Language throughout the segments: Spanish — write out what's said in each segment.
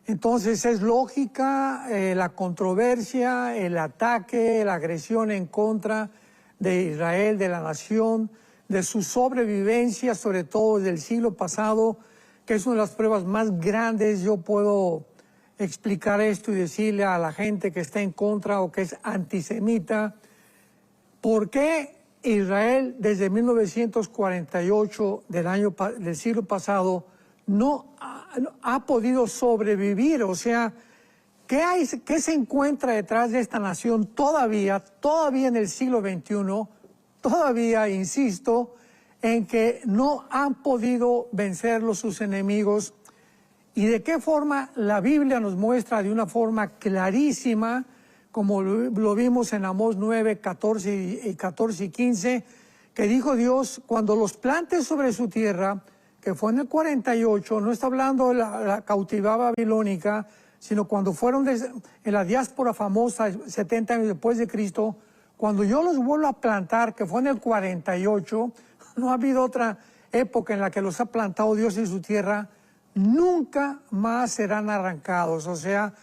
Entonces es lógica la controversia, el ataque, la agresión en contra de Israel, de la nación, de su sobrevivencia, sobre todo del siglo pasado, que es una de las pruebas más grandes. Yo puedo explicar esto y decirle a la gente que está en contra o que es antisemita, ¿por qué Israel desde 1948 del siglo pasado no ha podido sobrevivir? O sea, ¿qué se encuentra detrás de esta nación todavía en el siglo XXI? Todavía insisto en que no han podido vencerlos sus enemigos. ¿Y de qué forma? La Biblia nos muestra de una forma clarísima, como lo vimos en Amós 9, 14 y 15, que dijo Dios, cuando los plantes sobre su tierra, que fue en el 48, no está hablando de la cautividad babilónica, sino cuando fueron en la diáspora famosa, 70 años después de Cristo, cuando yo los vuelvo a plantar, que fue en el 48, no ha habido otra época en la que los ha plantado Dios en su tierra, nunca más serán arrancados. O sea,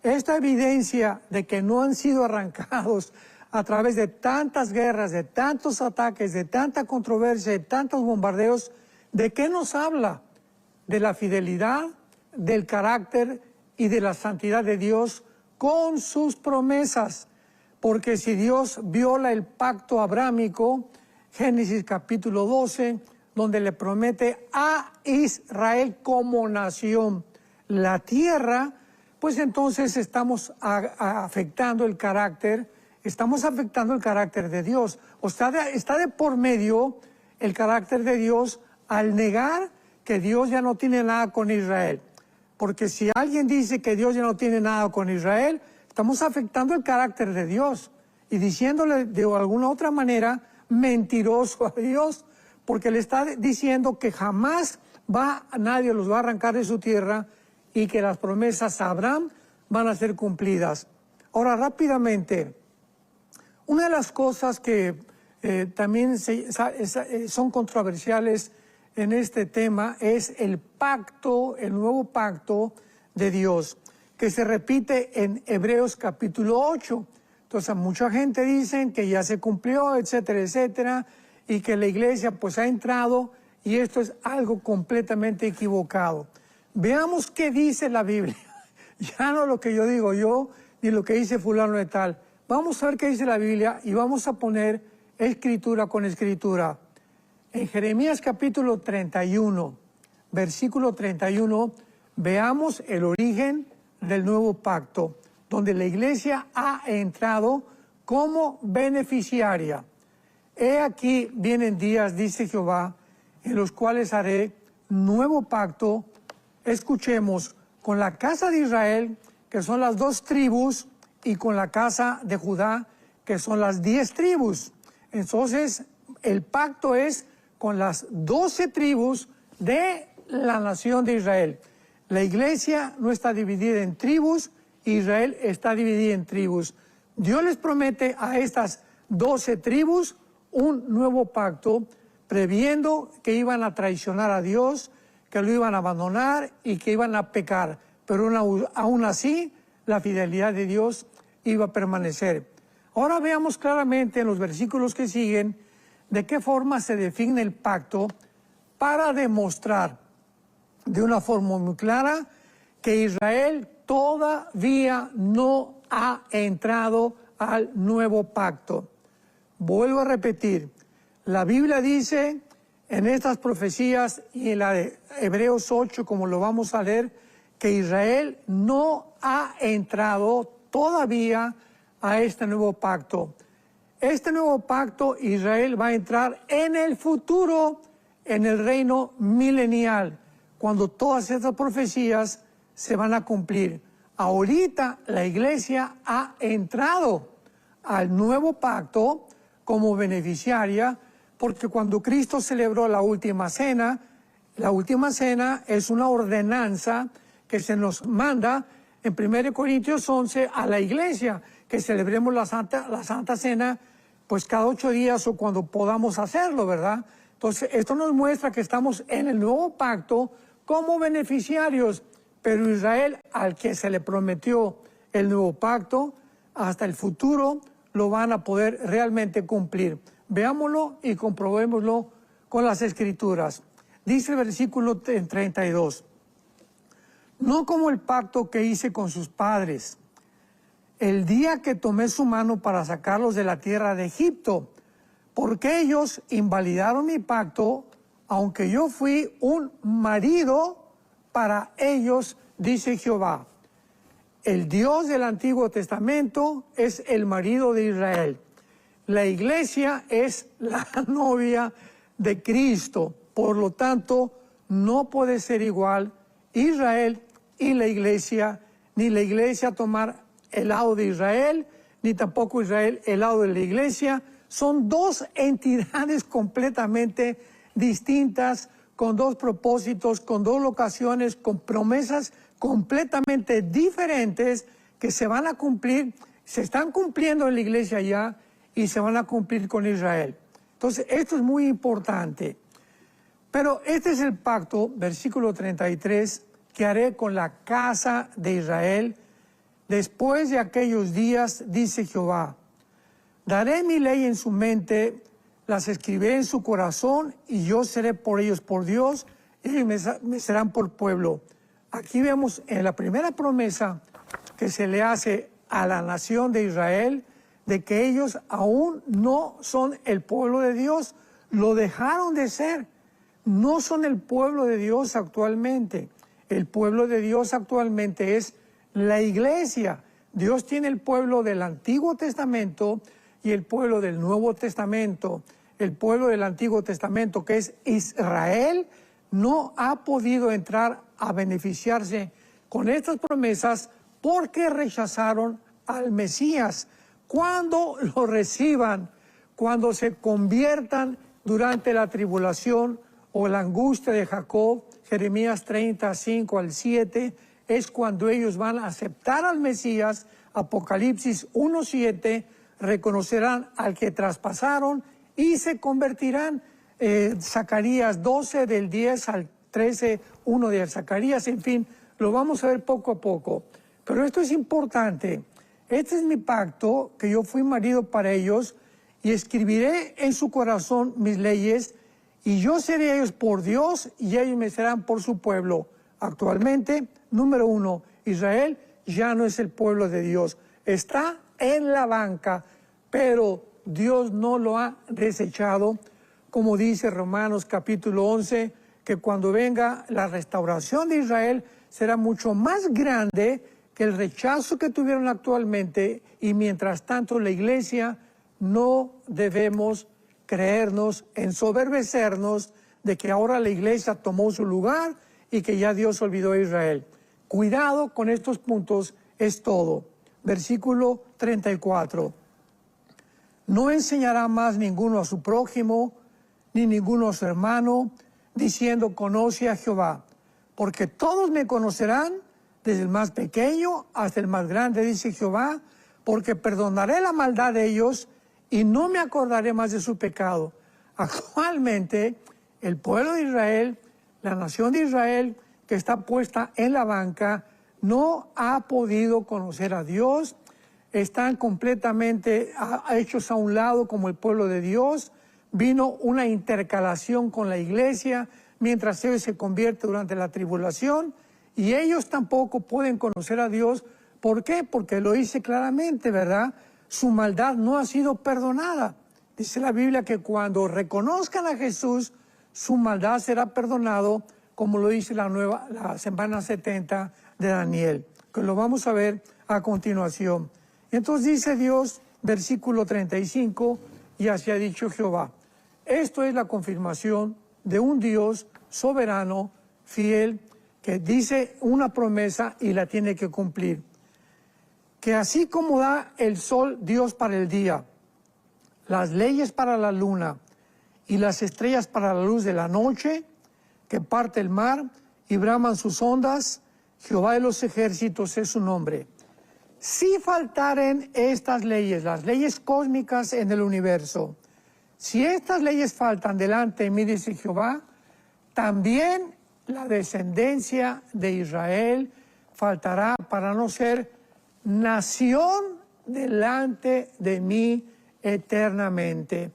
esta evidencia de que no han sido arrancados a través de tantas guerras, de tantos ataques, de tanta controversia, de tantos bombardeos, ¿de qué nos habla? De la fidelidad, del carácter y de la santidad de Dios con sus promesas. Porque si Dios viola el pacto abrámico, Génesis capítulo 12, donde le promete a Israel como nación la tierra, pues entonces estamos afectando el carácter de Dios. O sea, está de por medio el carácter de Dios al negar que Dios ya no tiene nada con Israel. Porque si alguien dice que Dios ya no tiene nada con Israel, estamos afectando el carácter de Dios y diciéndole de alguna otra manera mentiroso a Dios, porque le está diciendo que jamás nadie los va a arrancar de su tierra y que las promesas a Abraham van a ser cumplidas. Ahora, rápidamente, una de las cosas que también son controversiales en este tema es el nuevo pacto de Dios, que se repite en Hebreos capítulo 8. Entonces, mucha gente dice que ya se cumplió, etcétera, etcétera, y que la iglesia pues ha entrado, y esto es algo completamente equivocado. Veamos qué dice la Biblia, ya no lo que yo digo yo, ni lo que dice fulano de tal. Vamos a ver qué dice la Biblia y vamos a poner escritura con escritura. En Jeremías capítulo 31, versículo 31, veamos el origen del nuevo pacto, donde la iglesia ha entrado como beneficiaria. He aquí vienen días, dice Jehová, en los cuales haré nuevo pacto, escuchemos, con la casa de Israel, que son las 2 tribus, y con la casa de Judá, que son las 10 tribus. Entonces, el pacto es con las 12 tribus de la nación de Israel. La iglesia no está dividida en tribus, Israel está dividida en tribus. Dios les promete a estas 12 tribus un nuevo pacto, previendo que iban a traicionar a Dios, que lo iban a abandonar y que iban a pecar. Pero aún así, la fidelidad de Dios iba a permanecer. Ahora veamos claramente en los versículos que siguen de qué forma se define el pacto para demostrar de una forma muy clara que Israel todavía no ha entrado al nuevo pacto. Vuelvo a repetir, la Biblia dice en estas profecías y en la de Hebreos 8, como lo vamos a leer, que Israel no ha entrado todavía a este nuevo pacto. Este nuevo pacto, Israel va a entrar en el futuro, en el reino milenial, cuando todas estas profecías se van a cumplir. Ahorita la iglesia ha entrado al nuevo pacto como beneficiaria, porque cuando Cristo celebró la última cena es una ordenanza que se nos manda en 1 Corintios 11 a la iglesia, que celebremos la Santa Cena pues cada 8 días o cuando podamos hacerlo, ¿verdad? Entonces, esto nos muestra que estamos en el nuevo pacto como beneficiarios, pero Israel, al que se le prometió el nuevo pacto, hasta el futuro lo van a poder realmente cumplir. Veámoslo y comprobémoslo con las Escrituras. Dice el versículo 32, no como el pacto que hice con sus padres, el día que tomé su mano para sacarlos de la tierra de Egipto, porque ellos invalidaron mi pacto, aunque yo fui un marido para ellos, dice Jehová. El Dios del Antiguo Testamento es el marido de Israel. La iglesia es la novia de Cristo. Por lo tanto, no puede ser igual Israel y la iglesia, ni la iglesia tomar el lado de Israel, ni tampoco Israel el lado de la iglesia. Son dos entidades completamente distintas, con dos propósitos, con dos locaciones, con promesas completamente diferentes que se van a cumplir, se están cumpliendo en la iglesia ya y se van a cumplir con Israel. Entonces, esto es muy importante. Pero este es el pacto, versículo 33, que haré con la casa de Israel después de aquellos días, dice Jehová. Daré mi ley en su mente, las escribiré en su corazón, y yo seré por ellos por Dios, y ellos me serán por pueblo. Aquí vemos en la primera promesa que se le hace a la nación de Israel, de que ellos aún no son el pueblo de Dios, lo dejaron de ser, no son el pueblo de Dios actualmente. El pueblo de Dios actualmente es la iglesia. Dios tiene el pueblo del Antiguo Testamento y el pueblo del Nuevo Testamento. El pueblo del Antiguo Testamento, que es Israel, no ha podido entrar a beneficiarse con estas promesas porque rechazaron al Mesías. Cuando lo reciban, cuando se conviertan durante la tribulación o la angustia de Jacob, Jeremías 35 al 7, es cuando ellos van a aceptar al Mesías. Apocalipsis 1:7, reconocerán al que traspasaron y se convertirán. Zacarías 12 del 10 al 13, 1 de Zacarías, en fin, lo vamos a ver poco a poco. Pero esto es importante. Este es mi pacto, que yo fui marido para ellos, y escribiré en su corazón mis leyes, y yo seré ellos por Dios, y ellos me serán por su pueblo. Actualmente, número 1, Israel ya no es el pueblo de Dios. Está en la banca, pero Dios no lo ha desechado, como dice Romanos capítulo 11, que cuando venga la restauración de Israel será mucho más grande que el rechazo que tuvieron actualmente, y mientras tanto la iglesia no debemos creernos, ensoberbecernos de que ahora la iglesia tomó su lugar y que ya Dios olvidó a Israel. Cuidado con estos puntos, es todo. Versículo 34. No enseñará más ninguno a su prójimo, ni ninguno a su hermano, diciendo, conoce a Jehová, porque todos me conocerán, desde el más pequeño hasta el más grande, dice Jehová, porque perdonaré la maldad de ellos y no me acordaré más de su pecado. Actualmente, el pueblo de Israel, la nación de Israel, que está puesta en la banca, no ha podido conocer a Dios, están completamente hechos a un lado como el pueblo de Dios. Vino una intercalación con la iglesia mientras ellos se convierten durante la tribulación, y ellos tampoco pueden conocer a Dios. ¿Por qué? Porque lo dice claramente, ¿verdad? Su maldad no ha sido perdonada. Dice la Biblia que cuando reconozcan a Jesús, su maldad será perdonado, como lo dice la semana 70 de Daniel, que lo vamos a ver a continuación. Y entonces dice Dios, versículo 35, y así ha dicho Jehová. Esto es la confirmación de un Dios soberano, fiel, que dice una promesa y la tiene que cumplir. Que así como da el sol Dios para el día, las leyes para la luna y las estrellas para la luz de la noche, que parte el mar y braman sus ondas, Jehová de los ejércitos es su nombre. Si faltaren estas leyes, las leyes cósmicas en el universo, si estas leyes faltan delante de mí, dice Jehová, también la descendencia de Israel faltará para no ser nación delante de mí eternamente.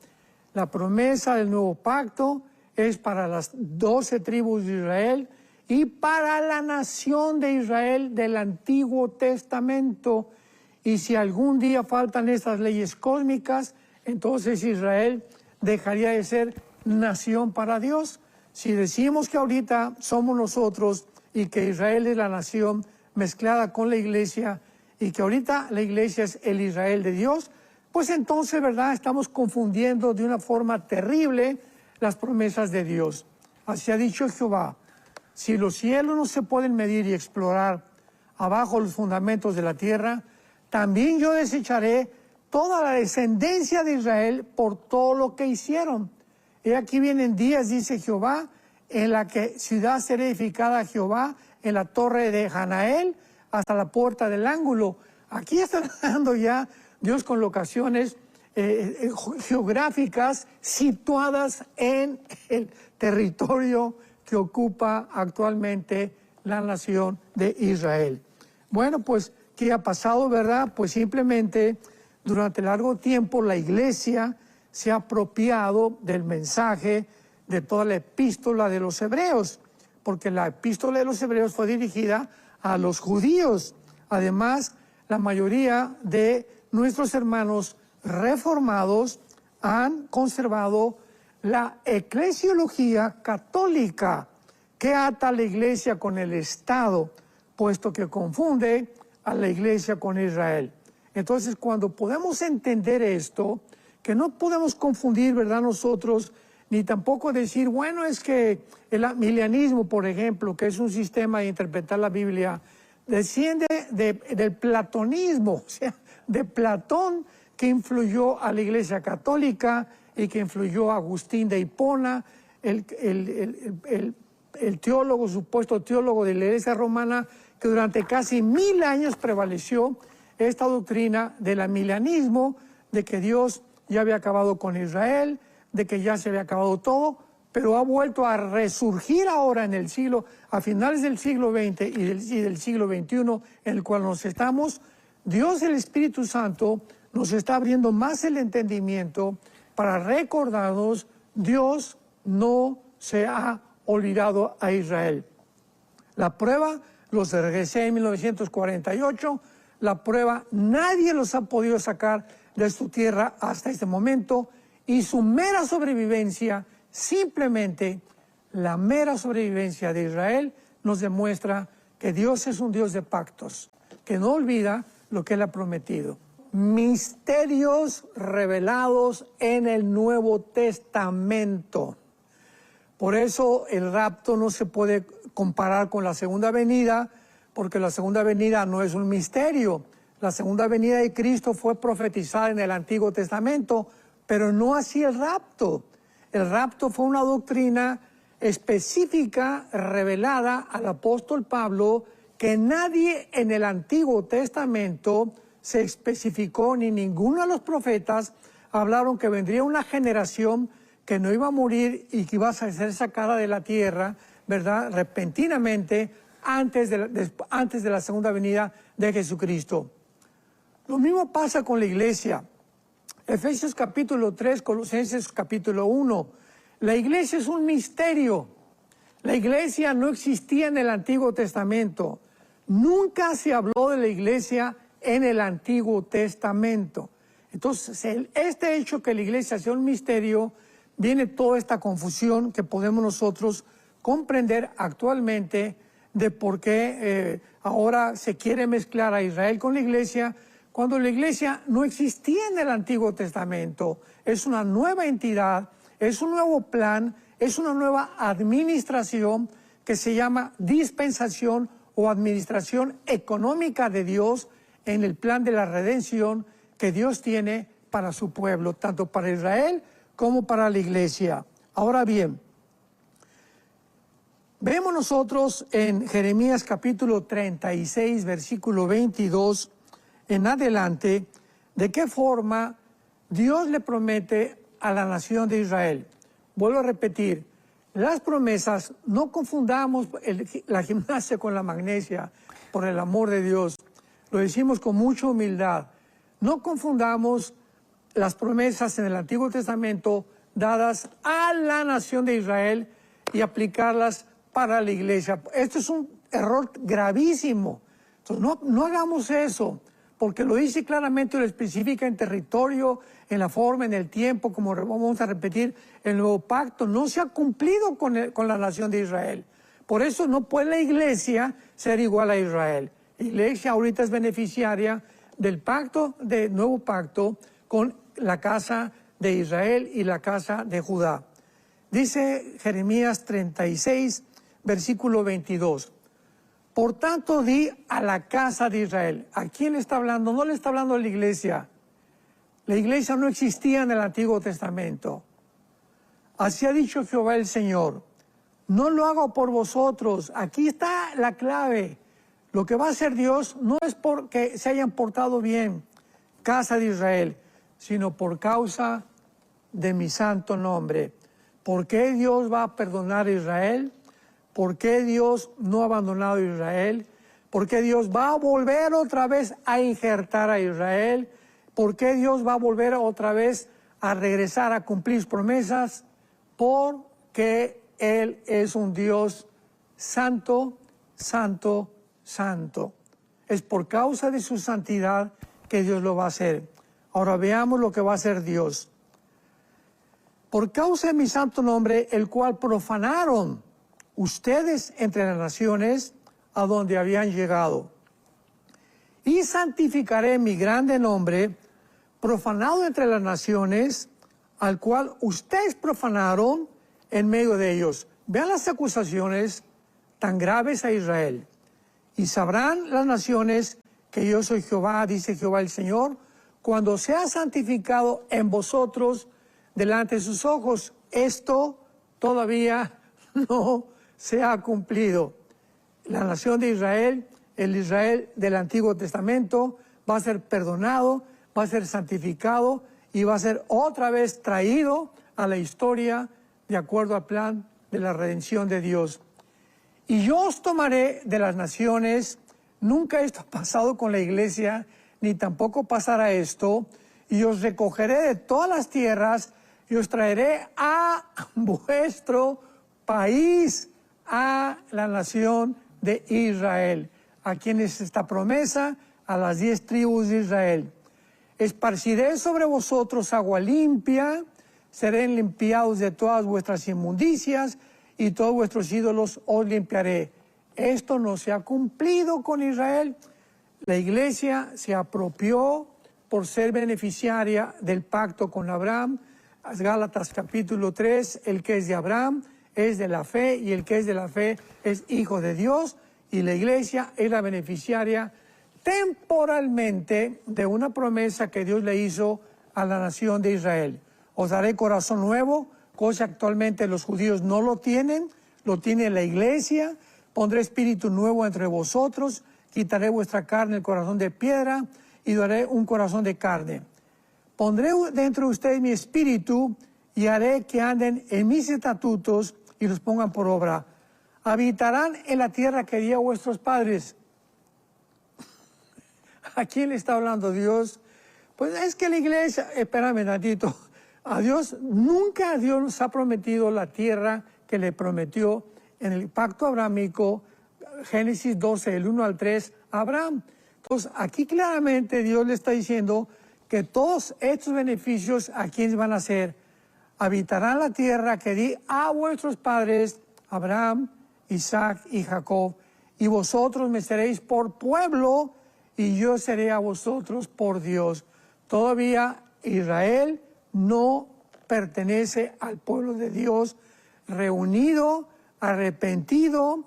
La promesa del nuevo pacto es para las 12 tribus de Israel y para la nación de Israel del Antiguo Testamento. Y si algún día faltan estas leyes cósmicas, entonces Israel dejaría de ser nación para Dios. Si decimos que ahorita somos nosotros y que Israel es la nación mezclada con la iglesia y que ahorita la iglesia es el Israel de Dios, pues entonces, ¿verdad?, estamos confundiendo de una forma terrible las promesas de Dios. Así ha dicho Jehová: si los cielos no se pueden medir y explorar abajo los fundamentos de la tierra, también yo desecharé toda la descendencia de Israel por todo lo que hicieron. Y aquí vienen días, dice Jehová, en la que ciudad será edificada a Jehová en la torre de Hanael hasta la puerta del ángulo. Aquí está dando ya Dios con locaciones geográficas situadas en el territorio que ocupa actualmente la nación de Israel. Bueno, pues, ¿qué ha pasado, verdad? Pues simplemente durante largo tiempo la iglesia se ha apropiado del mensaje de toda la epístola de los hebreos, porque la epístola de los hebreos fue dirigida a los judíos. Además, la mayoría de nuestros hermanos reformados han conservado la eclesiología católica, que ata a la iglesia con el Estado, puesto que confunde a la iglesia con Israel. Entonces, cuando podemos entender esto, que no podemos confundir, ¿verdad?, nosotros, ni tampoco decir, bueno, es que el amilianismo, por ejemplo, que es un sistema de interpretar la Biblia, desciende del platonismo, o sea, de Platón, que influyó a la Iglesia Católica y que influyó a Agustín de Hipona, el teólogo, supuesto teólogo de la Iglesia Romana, que durante casi 1000 años prevaleció esta doctrina del amilianismo, de que Dios ya había acabado con Israel, de que ya se había acabado todo, pero ha vuelto a resurgir ahora en el siglo, a finales del siglo XX y del siglo XXI, en el cual nos estamos. Dios, el Espíritu Santo, nos está abriendo más el entendimiento para recordarnos: Dios no se ha olvidado a Israel. La prueba, los regresé en 1948, la prueba, nadie los ha podido sacar de su tierra hasta este momento, y su mera sobrevivencia, simplemente la mera sobrevivencia de Israel, nos demuestra que Dios es un Dios de pactos, que no olvida lo que Él ha prometido. Misterios revelados en el Nuevo Testamento. Por eso el rapto no se puede comparar con la segunda venida, porque la segunda venida no es un misterio. La segunda venida de Cristo fue profetizada en el Antiguo Testamento, pero no así el rapto. El rapto fue una doctrina específica revelada al apóstol Pablo, que nadie en el Antiguo Testamento se especificó, ni ninguno de los profetas hablaron que vendría una generación que no iba a morir y que iba a ser sacada de la tierra, ¿verdad?, repentinamente, antes de la segunda venida de Jesucristo. Lo mismo pasa con la iglesia. Efesios capítulo 3, Colosenses capítulo 1. La iglesia es un misterio. La iglesia no existía en el Antiguo Testamento. Nunca se habló de la iglesia en el Antiguo Testamento. Entonces, este hecho que la iglesia sea un misterio, viene toda esta confusión que podemos nosotros comprender actualmente de por qué ahora se quiere mezclar a Israel con la iglesia, cuando la iglesia no existía en el Antiguo Testamento. Es una nueva entidad, es un nuevo plan, es una nueva administración que se llama dispensación o administración económica de Dios en el plan de la redención que Dios tiene para su pueblo, tanto para Israel como para la iglesia. Ahora bien, vemos nosotros en Jeremías capítulo 36, versículo 22 en adelante, de qué forma Dios le promete a la nación de Israel. Vuelvo a repetir, Las promesas, no confundamos la gimnasia con la magnesia, por el amor de Dios. Lo decimos con mucha humildad. No confundamos las promesas en el Antiguo Testamento dadas a la nación de Israel y aplicarlas para la iglesia. Esto es un error gravísimo. Entonces, no hagamos eso, porque lo dice claramente, lo especifica en territorio, en la forma, en el tiempo, como vamos a repetir, el nuevo pacto no se ha cumplido con la nación de Israel. Por eso no puede la iglesia ser igual a Israel. La iglesia ahorita es beneficiaria del pacto, del nuevo pacto, con la casa de Israel y la casa de Judá. Dice Jeremías 36, versículo 22. Por tanto, di a la casa de Israel. ¿A quién le está hablando? No le está hablando a la iglesia. La iglesia no existía en el Antiguo Testamento. Así ha dicho Jehová el Señor. No lo hago por vosotros. Aquí está la clave. Lo que va a hacer Dios no es porque se hayan portado bien, casa de Israel, sino por causa de mi santo nombre. ¿Por qué Dios va a perdonar a Israel? ¿Por qué Dios no ha abandonado a Israel? ¿Por qué Dios va a volver otra vez a injertar a Israel? ¿Por qué Dios va a volver otra vez a regresar a cumplir sus promesas? Porque Él es un Dios santo, santo, santo. Es por causa de su santidad que Dios lo va a hacer. Ahora veamos lo que va a hacer Dios. Por causa de mi santo nombre, el cual profanaron ustedes entre las naciones a donde habían llegado. Y santificaré mi grande nombre, profanado entre las naciones, al cual ustedes profanaron en medio de ellos. Vean las acusaciones tan graves a Israel. Y sabrán las naciones que yo soy Jehová, dice Jehová el Señor, cuando sea santificado en vosotros delante de sus ojos. Esto todavía no se ha cumplido. La nación de Israel, el Israel del Antiguo Testamento, va a ser perdonado, va a ser santificado y va a ser otra vez traído a la historia de acuerdo al plan de la redención de Dios. Y yo os tomaré de las naciones. Nunca esto ha pasado con la iglesia, ni tampoco pasará esto. Y os recogeré de todas las tierras y os traeré a vuestro país, a la nación de Israel. ¿A quién es esta promesa? A las 10 tribus de Israel. Esparciré sobre vosotros agua limpia, serán limpiados de todas vuestras inmundicias, y todos vuestros ídolos os limpiaré. Esto no se ha cumplido con Israel. La iglesia se apropió por ser beneficiaria del pacto con Abraham. Gálatas capítulo 3, el que es de Abraham es de la fe, y el que es de la fe es hijo de Dios, y la iglesia es la beneficiaria temporalmente de una promesa que Dios le hizo a la nación de Israel. Os daré corazón nuevo, cosa que actualmente los judíos no lo tienen, lo tiene la iglesia. Pondré espíritu nuevo entre vosotros, quitaré vuestra carne, el corazón de piedra, y daré un corazón de carne. Pondré dentro de ustedes mi espíritu, y haré que anden en mis estatutos y los pongan por obra. Habitarán en la tierra que di a vuestros padres. ¿A quién le está hablando Dios? Pues es que la iglesia, espérame tantito, nunca Dios nos ha prometido la tierra que le prometió en el pacto abrámico, Génesis 12, el 1 al 3, a Abraham. Entonces, aquí claramente Dios le está diciendo que todos estos beneficios, ¿a quiénes van a ser? Habitarán la tierra que di a vuestros padres, Abraham, Isaac y Jacob, y vosotros me seréis por pueblo, y yo seré a vosotros por Dios. Todavía Israel no pertenece al pueblo de Dios, reunido, arrepentido,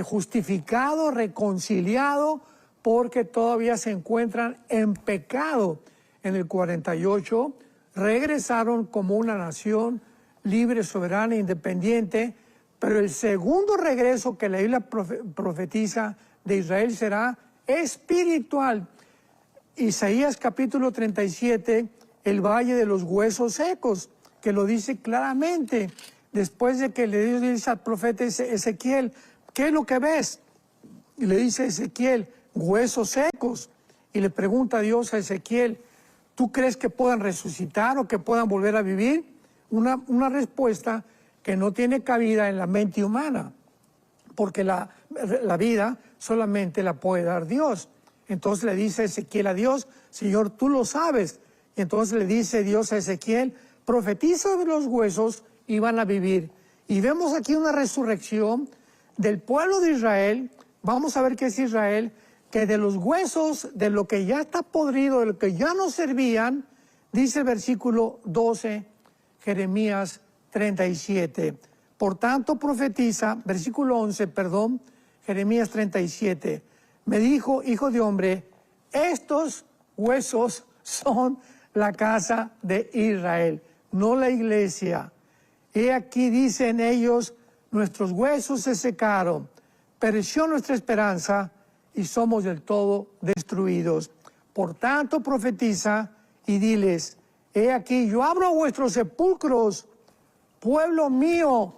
justificado, reconciliado, porque todavía se encuentran en pecado. En el 48 regresaron como una nación libre, soberana, independiente, pero el segundo regreso que la Biblia profetiza de Israel será espiritual. Isaías capítulo 37, el valle de los huesos secos, que lo dice claramente. después de que le dice al profeta Ezequiel, ¿qué es lo que ves? Y le dice Ezequiel, huesos secos. Y le pregunta a Dios a Ezequiel, ¿tú crees que puedan resucitar o que puedan volver a vivir? Una respuesta que no tiene cabida en la mente humana, porque la vida solamente la puede dar Dios. Entonces le dice Ezequiel a Dios, Señor, tú lo sabes. Y entonces le dice Dios a Ezequiel, profetiza sobre los huesos y van a vivir. Y vemos aquí una resurrección del pueblo de Israel. Vamos a ver qué es Israel, que de los huesos, de lo que ya está podrido, de lo que ya no servían, dice el versículo 12, Jeremías 37. Por tanto profetiza, versículo 11, perdón, Jeremías 37. Me dijo, hijo de hombre, estos huesos son la casa de Israel, no la iglesia. He aquí dicen ellos, nuestros huesos se secaron, pereció nuestra esperanza y somos del todo destruidos. Por tanto profetiza y diles, he aquí yo abro vuestros sepulcros, pueblo mío,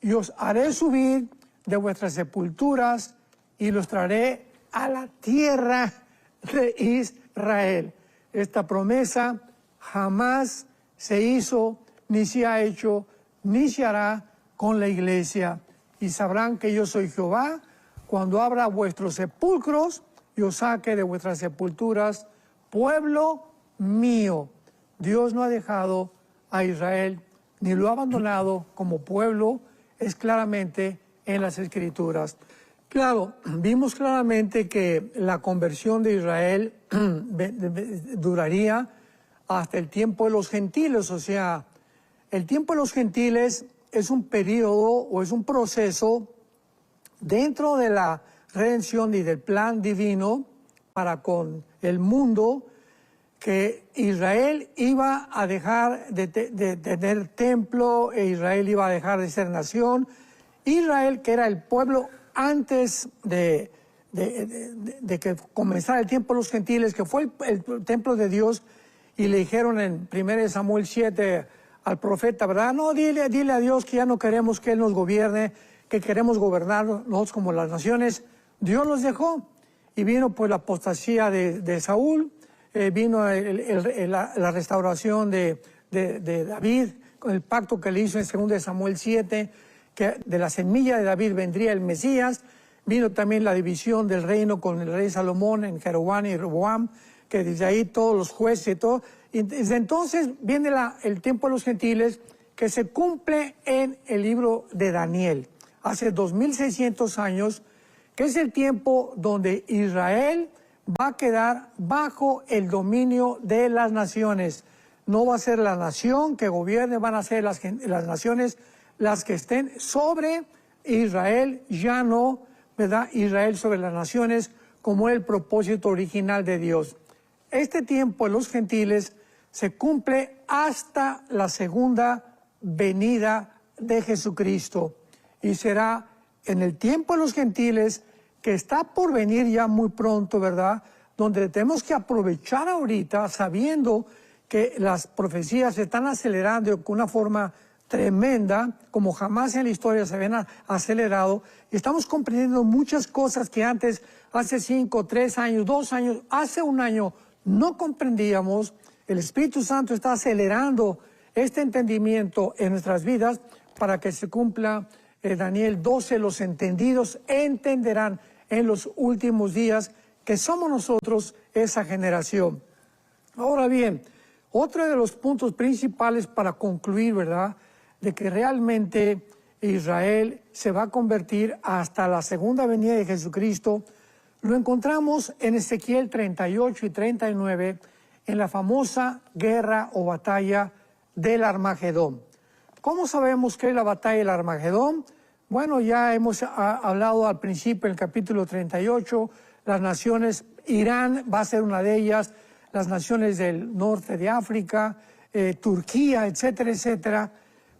y os haré subir de vuestras sepulturas y los traeré a la tierra de Israel. Esta promesa jamás se hizo, ni se ha hecho, ni se hará con la iglesia. Y sabrán que yo soy Jehová, cuando abra vuestros sepulcros y os saque de vuestras sepulturas, pueblo mío. Dios no ha dejado a Israel, ni lo ha abandonado como pueblo, es claramente en las Escrituras. Claro, vimos claramente que la conversión de Israel duraría hasta el tiempo de los gentiles, o sea, el tiempo de los gentiles es un periodo o es un proceso dentro de la redención y del plan divino para con el mundo, que Israel iba a dejar de tener templo, e Israel iba a dejar de ser nación. Israel, que era el pueblo antes de que comenzara el tiempo de los gentiles, que fue el templo de Dios, y le dijeron en 1 Samuel 7 al profeta, ¿verdad? No, dile a Dios que ya no queremos que Él nos gobierne, que queremos gobernar nosotros como las naciones. Dios los dejó y vino pues la apostasía de Saúl, vino la restauración de David, con el pacto que le hizo en 2 Samuel 7, que de la semilla de David vendría el Mesías. Vino también la división del reino con el rey Salomón en Jeroboam y Roboam, que desde ahí todos los jueces y todo. Y desde entonces viene el tiempo de los gentiles, que se cumple en el libro de Daniel, hace 2600 años, que es el tiempo donde Israel va a quedar bajo el dominio de las naciones. No va a ser la nación que gobierne, van a ser las naciones las que estén sobre Israel, ya no, ¿verdad? Israel sobre las naciones, como el propósito original de Dios. Este tiempo de los gentiles se cumple hasta la segunda venida de Jesucristo, y será en el tiempo de los gentiles, que está por venir ya muy pronto, ¿verdad? Donde tenemos que aprovechar ahorita, sabiendo que las profecías se están acelerando con una forma tremenda, como jamás en la historia se habían acelerado, y estamos comprendiendo muchas cosas que antes, hace 5, 3 años, 2 años, hace un año, no comprendíamos. El Espíritu Santo está acelerando este entendimiento en nuestras vidas para que se cumpla Daniel 12, los entendidos entenderán en los últimos días, que somos nosotros esa generación. Ahora bien, otro de los puntos principales para concluir, ¿verdad?, de que realmente Israel se va a convertir hasta la segunda venida de Jesucristo, lo encontramos en Ezequiel 38 y 39, en la famosa guerra o batalla del Armagedón. ¿Cómo sabemos qué es la batalla del Armagedón? Bueno, ya hemos hablado al principio, en el capítulo 38, las naciones, Irán va a ser una de ellas, las naciones del norte de África, Turquía, etcétera, etcétera.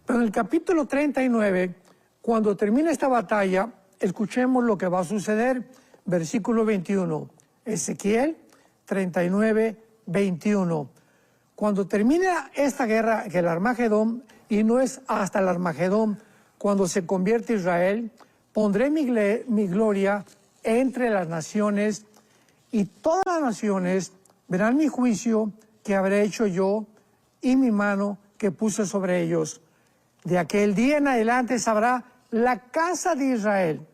Pero en el capítulo 39, cuando termine esta batalla, escuchemos lo que va a suceder. Versículo 21, Ezequiel 39, 21. Cuando termine esta guerra, que el Armagedón, y no es hasta el Armagedón, cuando se convierte Israel, pondré mi gloria entre las naciones, y todas las naciones verán mi juicio que habré hecho yo y mi mano que puse sobre ellos. De aquel día en adelante sabrá la casa de Israel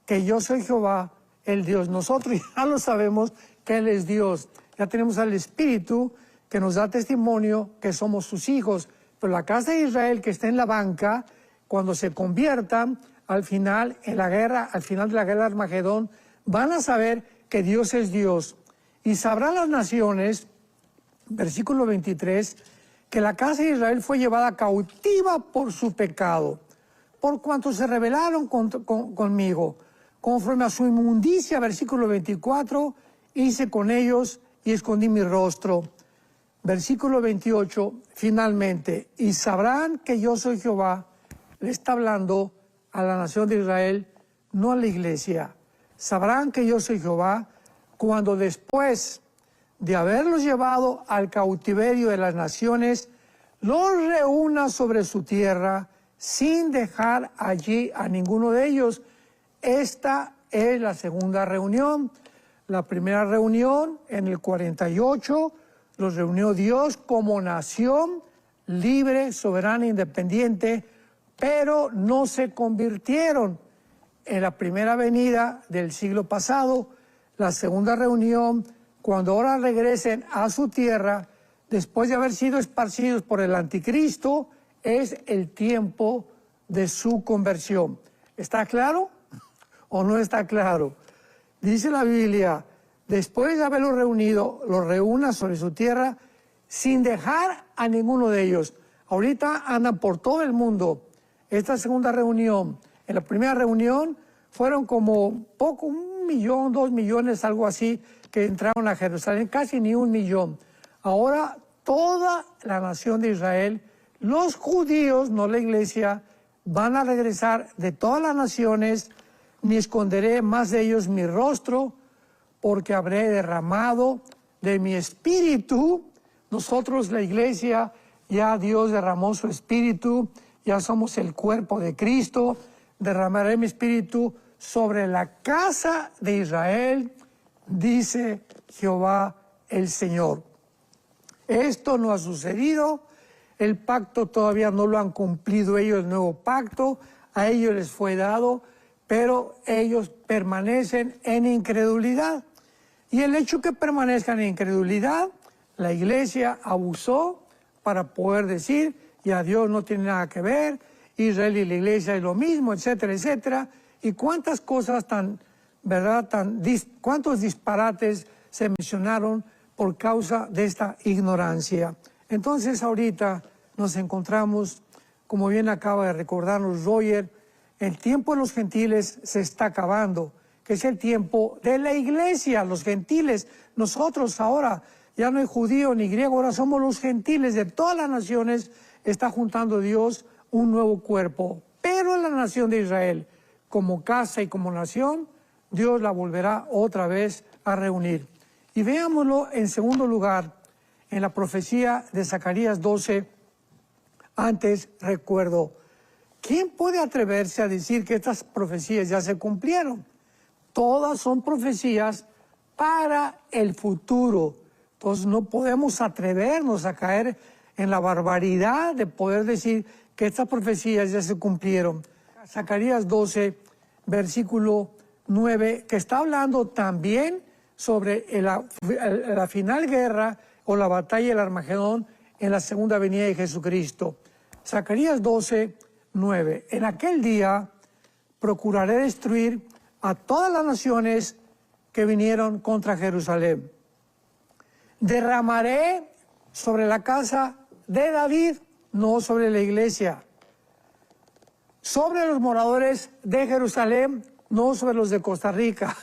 que yo soy Jehová, el Dios. Nosotros ya lo sabemos que Él es Dios. Ya tenemos al Espíritu que nos da testimonio que somos sus hijos. Pero la casa de Israel que está en la banca, cuando se conviertan al final en la guerra, al final de la guerra de Armagedón, van a saber que Dios es Dios. Y sabrán las naciones, versículo 23, que la casa de Israel fue llevada cautiva por su pecado, por cuanto se rebelaron conmigo. Conforme a su inmundicia, versículo 24, hice con ellos y escondí mi rostro. Versículo 28, finalmente, y sabrán que yo soy Jehová. Le está hablando a la nación de Israel, no a la iglesia. Sabrán que yo soy Jehová cuando después de haberlos llevado al cautiverio de las naciones, los reúna sobre su tierra sin dejar allí a ninguno de ellos. Esta es la segunda reunión. La primera reunión en el 48 los reunió Dios como nación libre, soberana, independiente, pero no se convirtieron. En la primera venida del siglo pasado, la segunda reunión, cuando ahora regresen a su tierra, después de haber sido esparcidos por el anticristo, es el tiempo de su conversión. ¿Está claro o no está claro? Dice la Biblia, después de haberlos reunido, los reúna sobre su tierra sin dejar a ninguno de ellos. Ahorita andan por todo el mundo. Esta segunda reunión, en la primera reunión fueron como poco, 1 millón, 2 millones, algo así, que entraron a Jerusalén, casi ni 1 millón. Ahora toda la nación de Israel, los judíos, no la iglesia, van a regresar de todas las naciones, ni esconderé más de ellos mi rostro, porque habré derramado de mi espíritu. Nosotros, la iglesia, ya Dios derramó su espíritu, ya somos el cuerpo de Cristo. Derramaré mi espíritu sobre la casa de Israel, dice Jehová el Señor. Esto no ha sucedido, el pacto todavía no lo han cumplido ellos, el nuevo pacto, a ellos les fue dado, pero ellos permanecen en incredulidad. Y el hecho que permanezcan en incredulidad, la iglesia abusó para poder decir, ya Dios no tiene nada que ver, Israel y la iglesia es lo mismo, etcétera, etcétera. Y cuántas cosas cuántos disparates se mencionaron por causa de esta ignorancia. Entonces ahorita nos encontramos, como bien acaba de recordarnos Roger, el tiempo de los gentiles se está acabando, que es el tiempo de la iglesia, los gentiles. Nosotros ahora ya no hay judío ni griego, ahora somos los gentiles de todas las naciones, está juntando Dios un nuevo cuerpo. Pero la nación de Israel, como casa y como nación, Dios la volverá otra vez a reunir. Y veámoslo en segundo lugar, en la profecía de Zacarías 12, antes recuerdo, ¿quién puede atreverse a decir que estas profecías ya se cumplieron? Todas son profecías para el futuro. Entonces no podemos atrevernos a caer en la barbaridad de poder decir que estas profecías ya se cumplieron. Zacarías 12, versículo 9, que está hablando también sobre la final guerra o la batalla del Armagedón en la segunda venida de Jesucristo. Zacarías 12, 9. En aquel día procuraré destruir a todas las naciones que vinieron contra Jerusalén. Derramaré sobre la casa de David, no sobre la iglesia, sobre los moradores de Jerusalén, no sobre los de Costa Rica,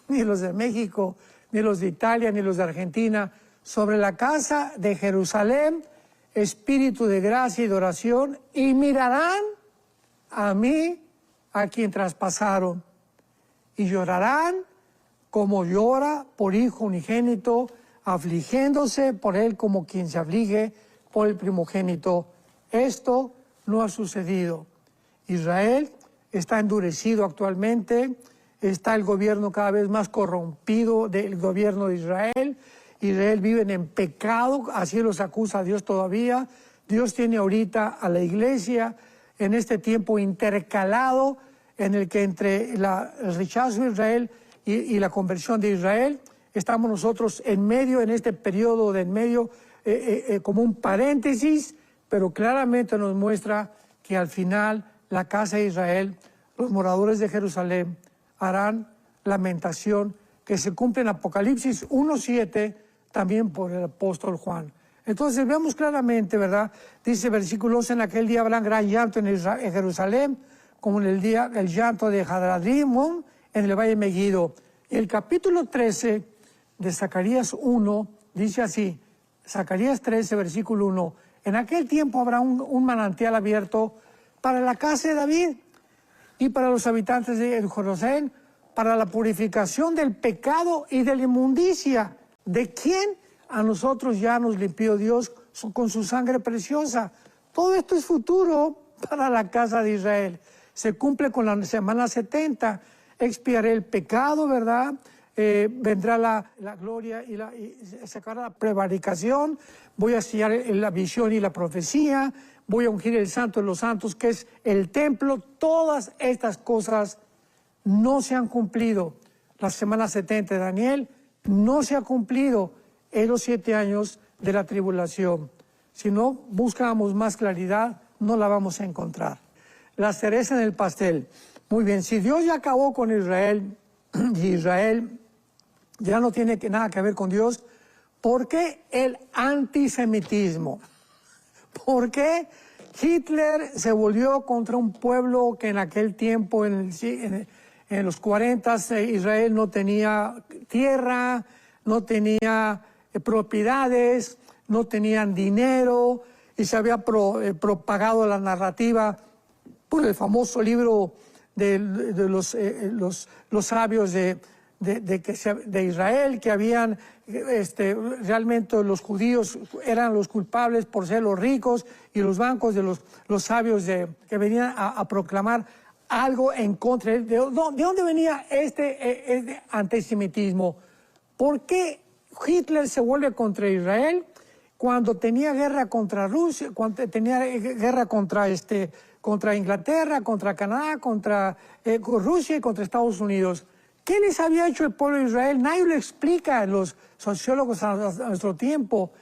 ni los de México, ni los de Italia, ni los de Argentina, sobre la casa de Jerusalén, espíritu de gracia y de oración, y mirarán a mí, a quien traspasaron, y llorarán como llora por hijo unigénito, afligiéndose por él como quien se aflige por el primogénito Esto no ha sucedido. Israel está endurecido actualmente, está el gobierno cada vez más corrompido del gobierno de Israel. Israel vive en pecado, así los acusa a Dios todavía. Dios tiene ahorita a la iglesia en este tiempo intercalado en el que entre el rechazo de Israel y la conversión de Israel, estamos nosotros en medio, en este periodo de en medio, como un paréntesis, pero claramente nos muestra que al final la casa de Israel, los moradores de Jerusalén, harán lamentación que se cumple en Apocalipsis 1:7, también por el apóstol Juan. Entonces vemos claramente, ¿verdad? Dice versículo 11, en aquel día habrá gran llanto en Jerusalén, como en el día el llanto de Hadradrimón en el valle de Megiddo. Y el capítulo 13 de Zacarías 1 dice así, Zacarías 13, versículo 1, en aquel tiempo habrá un manantial abierto para la casa de David y para los habitantes de Jerusalén, para la purificación del pecado y de la inmundicia. ¿De quién? A nosotros ya nos limpió Dios con su sangre preciosa. Todo esto es futuro para la casa de Israel. Se cumple con la semana 70. Expiaré el pecado, ¿verdad? Vendrá la gloria y sacará la prevaricación. Voy a sellar la visión y la profecía. Voy a ungir el santo de los santos, que es el templo. Todas estas cosas no se han cumplido. La semana 70 de Daniel no se ha cumplido en los 7 años de la tribulación. Si no buscamos más claridad, no la vamos a encontrar. La cereza en el pastel. Muy bien, si Dios ya acabó con Israel y Israel ya no tiene nada que ver con Dios, ¿por qué el antisemitismo? ¿Por qué Hitler se volvió contra un pueblo que en aquel tiempo, en los 40, Israel no tenía tierra, no tenía propiedades, no tenían dinero, y se había propagado la narrativa por el famoso libro de los sabios de Israel, que habían realmente los judíos eran los culpables por ser los ricos, y los bancos de los sabios que venían a proclamar algo en contra. ¿De dónde venía este antisemitismo? ¿Por qué Hitler se vuelve contra Israel cuando tenía guerra contra Rusia, cuando tenía guerra contra Inglaterra, contra Canadá, contra Rusia y contra Estados Unidos? ¿Qué les había hecho el pueblo de Israel? Nadie lo explica a los sociólogos a nuestro tiempo.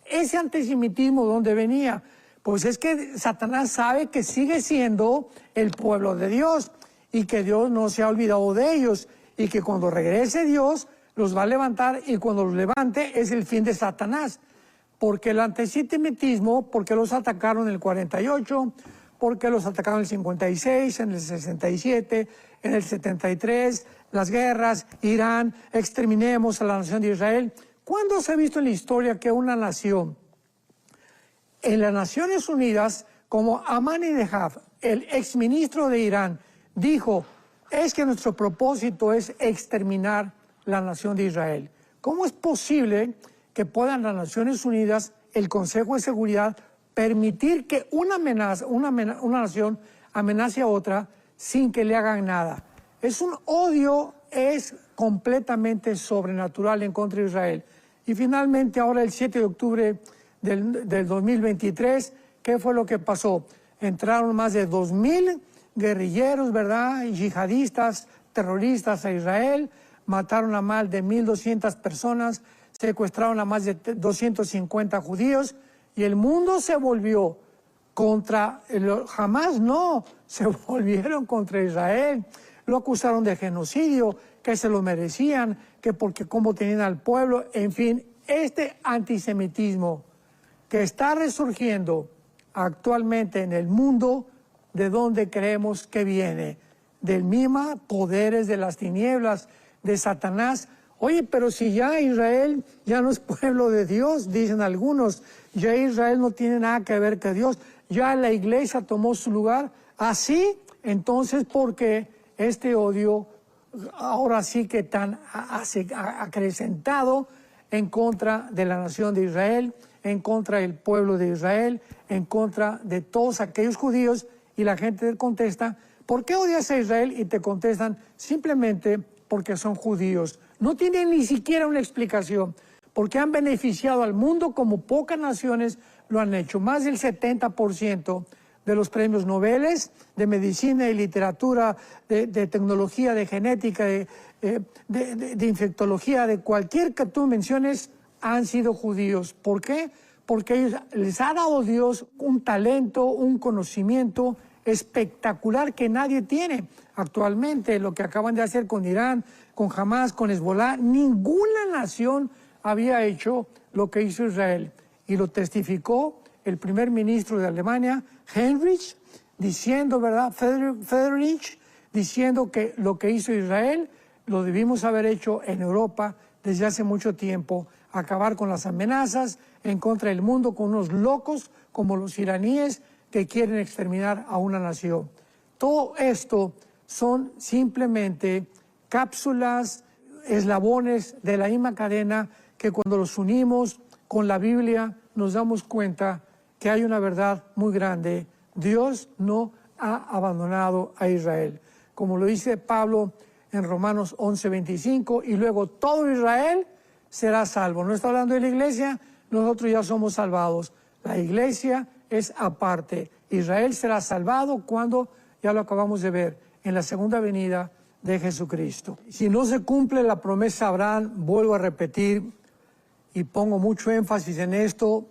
Ese antisemitismo, ¿dónde venía? Pues es que Satanás sabe que sigue siendo el pueblo de Dios y que Dios no se ha olvidado de ellos, y que cuando regrese Dios los va a levantar, y cuando los levante es el fin de Satanás. Porque el antisemitismo, porque los atacaron en el 48, porque los atacaron en el 56, en el 67, en el 73, las guerras, Irán, exterminemos a la nación de Israel. ¿Cuándo se ha visto en la historia que una nación, en las Naciones Unidas, como Ahmadinejad, el exministro de Irán, dijo, es que nuestro propósito es exterminar la nación de Israel? ¿Cómo es posible que puedan las Naciones Unidas, el Consejo de Seguridad, permitir que una nación amenace a otra sin que le hagan nada? Es un odio, es completamente sobrenatural en contra de Israel. Y finalmente, ahora el 7 de octubre del 2023, ¿qué fue lo que pasó? Entraron más de 2,000 guerrilleros, ¿verdad?, y yihadistas, terroristas a Israel, mataron a más de 1,200 personas, secuestraron a más de 250 judíos, y el mundo se volvió contra Hamás. No, se volvieron contra Israel. Lo acusaron de genocidio, que se lo merecían, que porque cómo tenían al pueblo. En fin, este antisemitismo que está resurgiendo actualmente en el mundo, ¿de dónde creemos que viene? Del mismo poderes de las tinieblas, de Satanás. Oye, pero si ya Israel ya no es pueblo de Dios, dicen algunos, ya Israel no tiene nada que ver con Dios, ya la iglesia tomó su lugar. Así, entonces, porque este odio ahora sí que tan acrecentado en contra de la nación de Israel, en contra del pueblo de Israel, en contra de todos aquellos judíos, y la gente te contesta, ¿por qué odias a Israel? Y te contestan, simplemente porque son judíos. No tienen ni siquiera una explicación, porque han beneficiado al mundo como pocas naciones lo han hecho. Más del 70% de los premios Nobel de medicina y literatura, de tecnología, de genética, de infectología, de cualquier que tú menciones, han sido judíos. ¿Por qué? Porque ellos, les ha dado Dios un talento, un conocimiento espectacular que nadie tiene actualmente. Lo que acaban de hacer con Irán, con Hamas, con Hezbollah, ninguna nación había hecho lo que hizo Israel. Y lo testificó el primer ministro de Alemania, Heinrich, diciendo, ¿verdad? Friedrich, diciendo que lo que hizo Israel lo debimos haber hecho en Europa desde hace mucho tiempo, acabar con las amenazas en contra del mundo con unos locos como los iraníes que quieren exterminar a una nación. Todo esto son simplemente cápsulas, eslabones de la misma cadena que cuando los unimos con la Biblia nos damos cuenta que hay una verdad muy grande. Dios no ha abandonado a Israel. Como lo dice Pablo en Romanos 11:25, y luego todo Israel será salvo. No está hablando de la iglesia, nosotros ya somos salvados. La iglesia es aparte. Israel será salvado cuando, ya lo acabamos de ver, en la segunda venida de Jesucristo. Si no se cumple la promesa a Abraham, vuelvo a repetir, y pongo mucho énfasis en esto,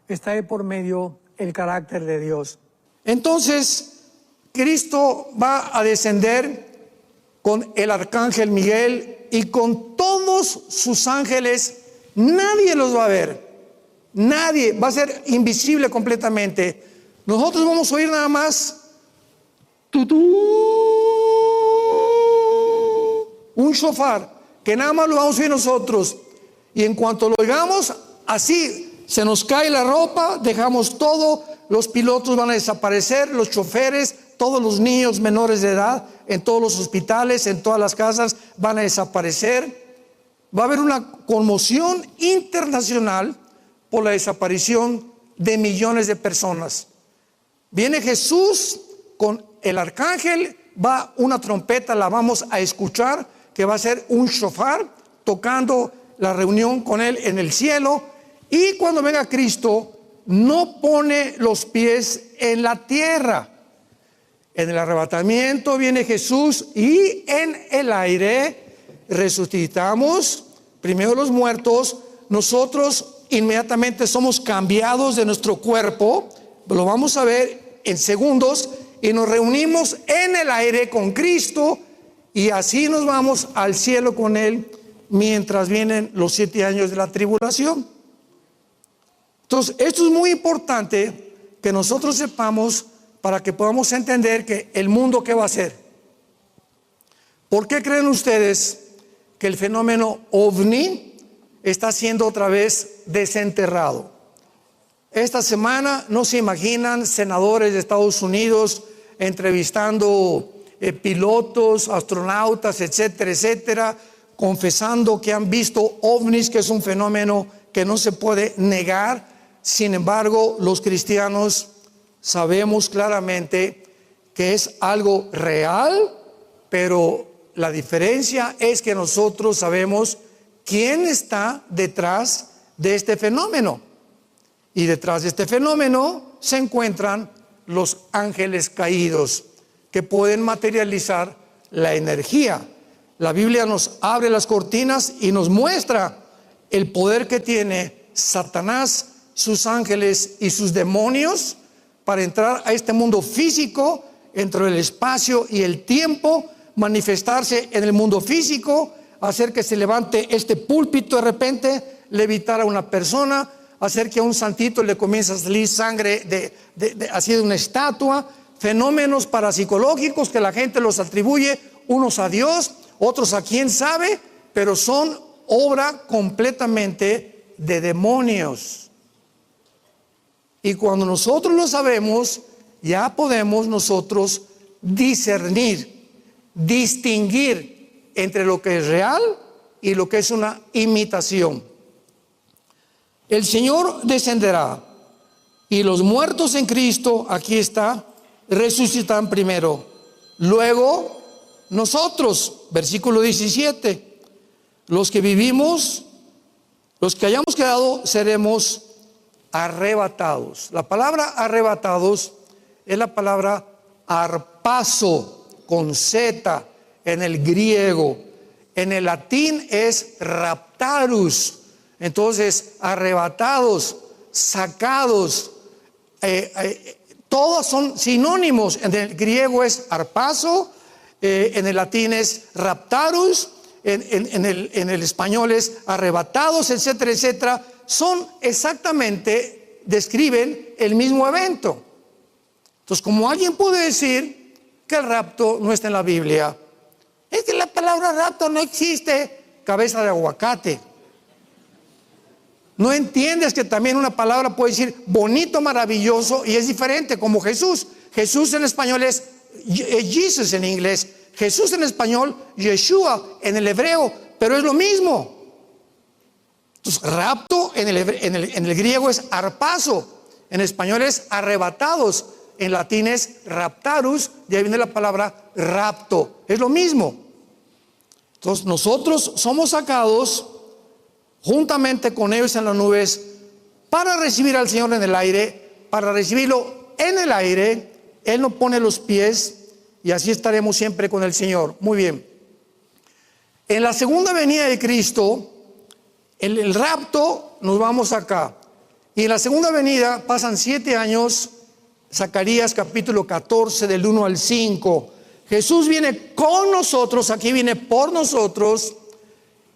está de por medio el carácter de Dios. Entonces, Cristo va a descender con el arcángel Miguel y con todos sus ángeles. Nadie los va a ver, nadie, va a ser invisible completamente. Nosotros vamos a oír nada más un shofar, que nada más lo vamos a oír nosotros, y en cuanto lo oigamos, así se nos cae la ropa, dejamos todo, los pilotos van a desaparecer, los choferes, todos los niños menores de edad en todos los hospitales, en todas las casas van a desaparecer. Va a haber una conmoción internacional por la desaparición de millones de personas. Viene Jesús con el arcángel, va una trompeta, la vamos a escuchar, que va a ser un shofar, tocando la reunión con él en el cielo. Y cuando venga Cristo, no pone los pies en la tierra. En el arrebatamiento viene Jesús y en el aire resucitamos, primero los muertos, nosotros inmediatamente somos cambiados de nuestro cuerpo, lo vamos a ver en segundos, y nos reunimos en el aire con Cristo, y así nos vamos al cielo con Él mientras vienen los 7 años de la tribulación. Entonces, esto es muy importante que nosotros sepamos para que podamos entender que el mundo, ¿qué va a hacer? ¿Por qué creen ustedes que el fenómeno OVNI está siendo otra vez desenterrado? Esta semana, no se imaginan, senadores de Estados Unidos entrevistando pilotos, astronautas, etcétera, etcétera, confesando que han visto ovnis, que es un fenómeno que no se puede negar. Sin embargo, los cristianos sabemos claramente que es algo real, pero la diferencia es que nosotros sabemos quién está detrás de este fenómeno. Y detrás de este fenómeno se encuentran los ángeles caídos, que pueden materializar la energía. La Biblia nos abre las cortinas y nos muestra el poder que tiene Satanás, sus ángeles y sus demonios para entrar a este mundo físico, entre el espacio y el tiempo, manifestarse en el mundo físico, hacer que se levante este púlpito de repente, levitar a una persona, hacer que a un santito le comience a salir sangre así de una estatua, fenómenos parapsicológicos que la gente los atribuye unos a Dios, otros a quién sabe, pero son obra completamente de demonios. Y cuando nosotros lo sabemos, ya podemos nosotros discernir, distinguir entre lo que es real y lo que es una imitación. El Señor descenderá y los muertos en Cristo, aquí está, resucitan primero. Luego nosotros, versículo 17, los que vivimos, los que hayamos quedado, seremos arrebatados. La palabra arrebatados es la palabra harpazo, con Z en el griego. En el latín es raptarus. Entonces, arrebatados, sacados, todos son sinónimos. En el griego es harpazo, en el latín es raptarus, en el español es arrebatados, etcétera, etcétera. Son exactamente, describen el mismo evento. Entonces, como alguien puede decir que el rapto no está en la Biblia, es que la palabra rapto no existe, cabeza de aguacate. No entiendes que también una palabra puede decir bonito, maravilloso, y es diferente, como Jesús. Jesús en español es Jesus en inglés. Jesús en español, Yeshua en el hebreo, pero es lo mismo. Entonces, rapto en el griego es harpazo, en español es arrebatados, en latín es raptarus, de ahí viene la palabra rapto, es lo mismo. Entonces, nosotros somos sacados juntamente con ellos en las nubes para recibir al Señor en el aire. Para recibirlo en el aire, Él nos pone los pies y así estaremos siempre con el Señor. Muy bien. En la segunda venida de Cristo, el rapto, nos vamos acá. Y en la segunda venida pasan 7 años, Zacarías capítulo 14 del 1 al 5. Jesús viene con nosotros, aquí viene por nosotros.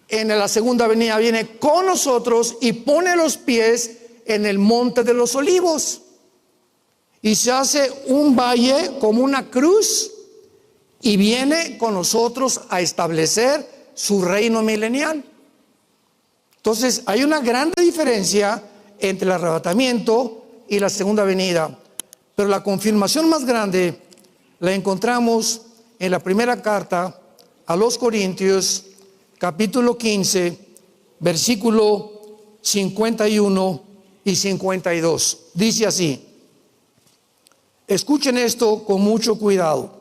En la segunda venida viene con nosotros y pone los pies en el monte de los olivos. Y se hace un valle como una cruz y viene con nosotros a establecer su reino milenial. Entonces hay una gran diferencia entre el arrebatamiento y la segunda venida. Pero la confirmación más grande la encontramos en la primera carta a los Corintios, capítulo 15, versículo 51 y 52. Dice así, escuchen esto con mucho cuidado.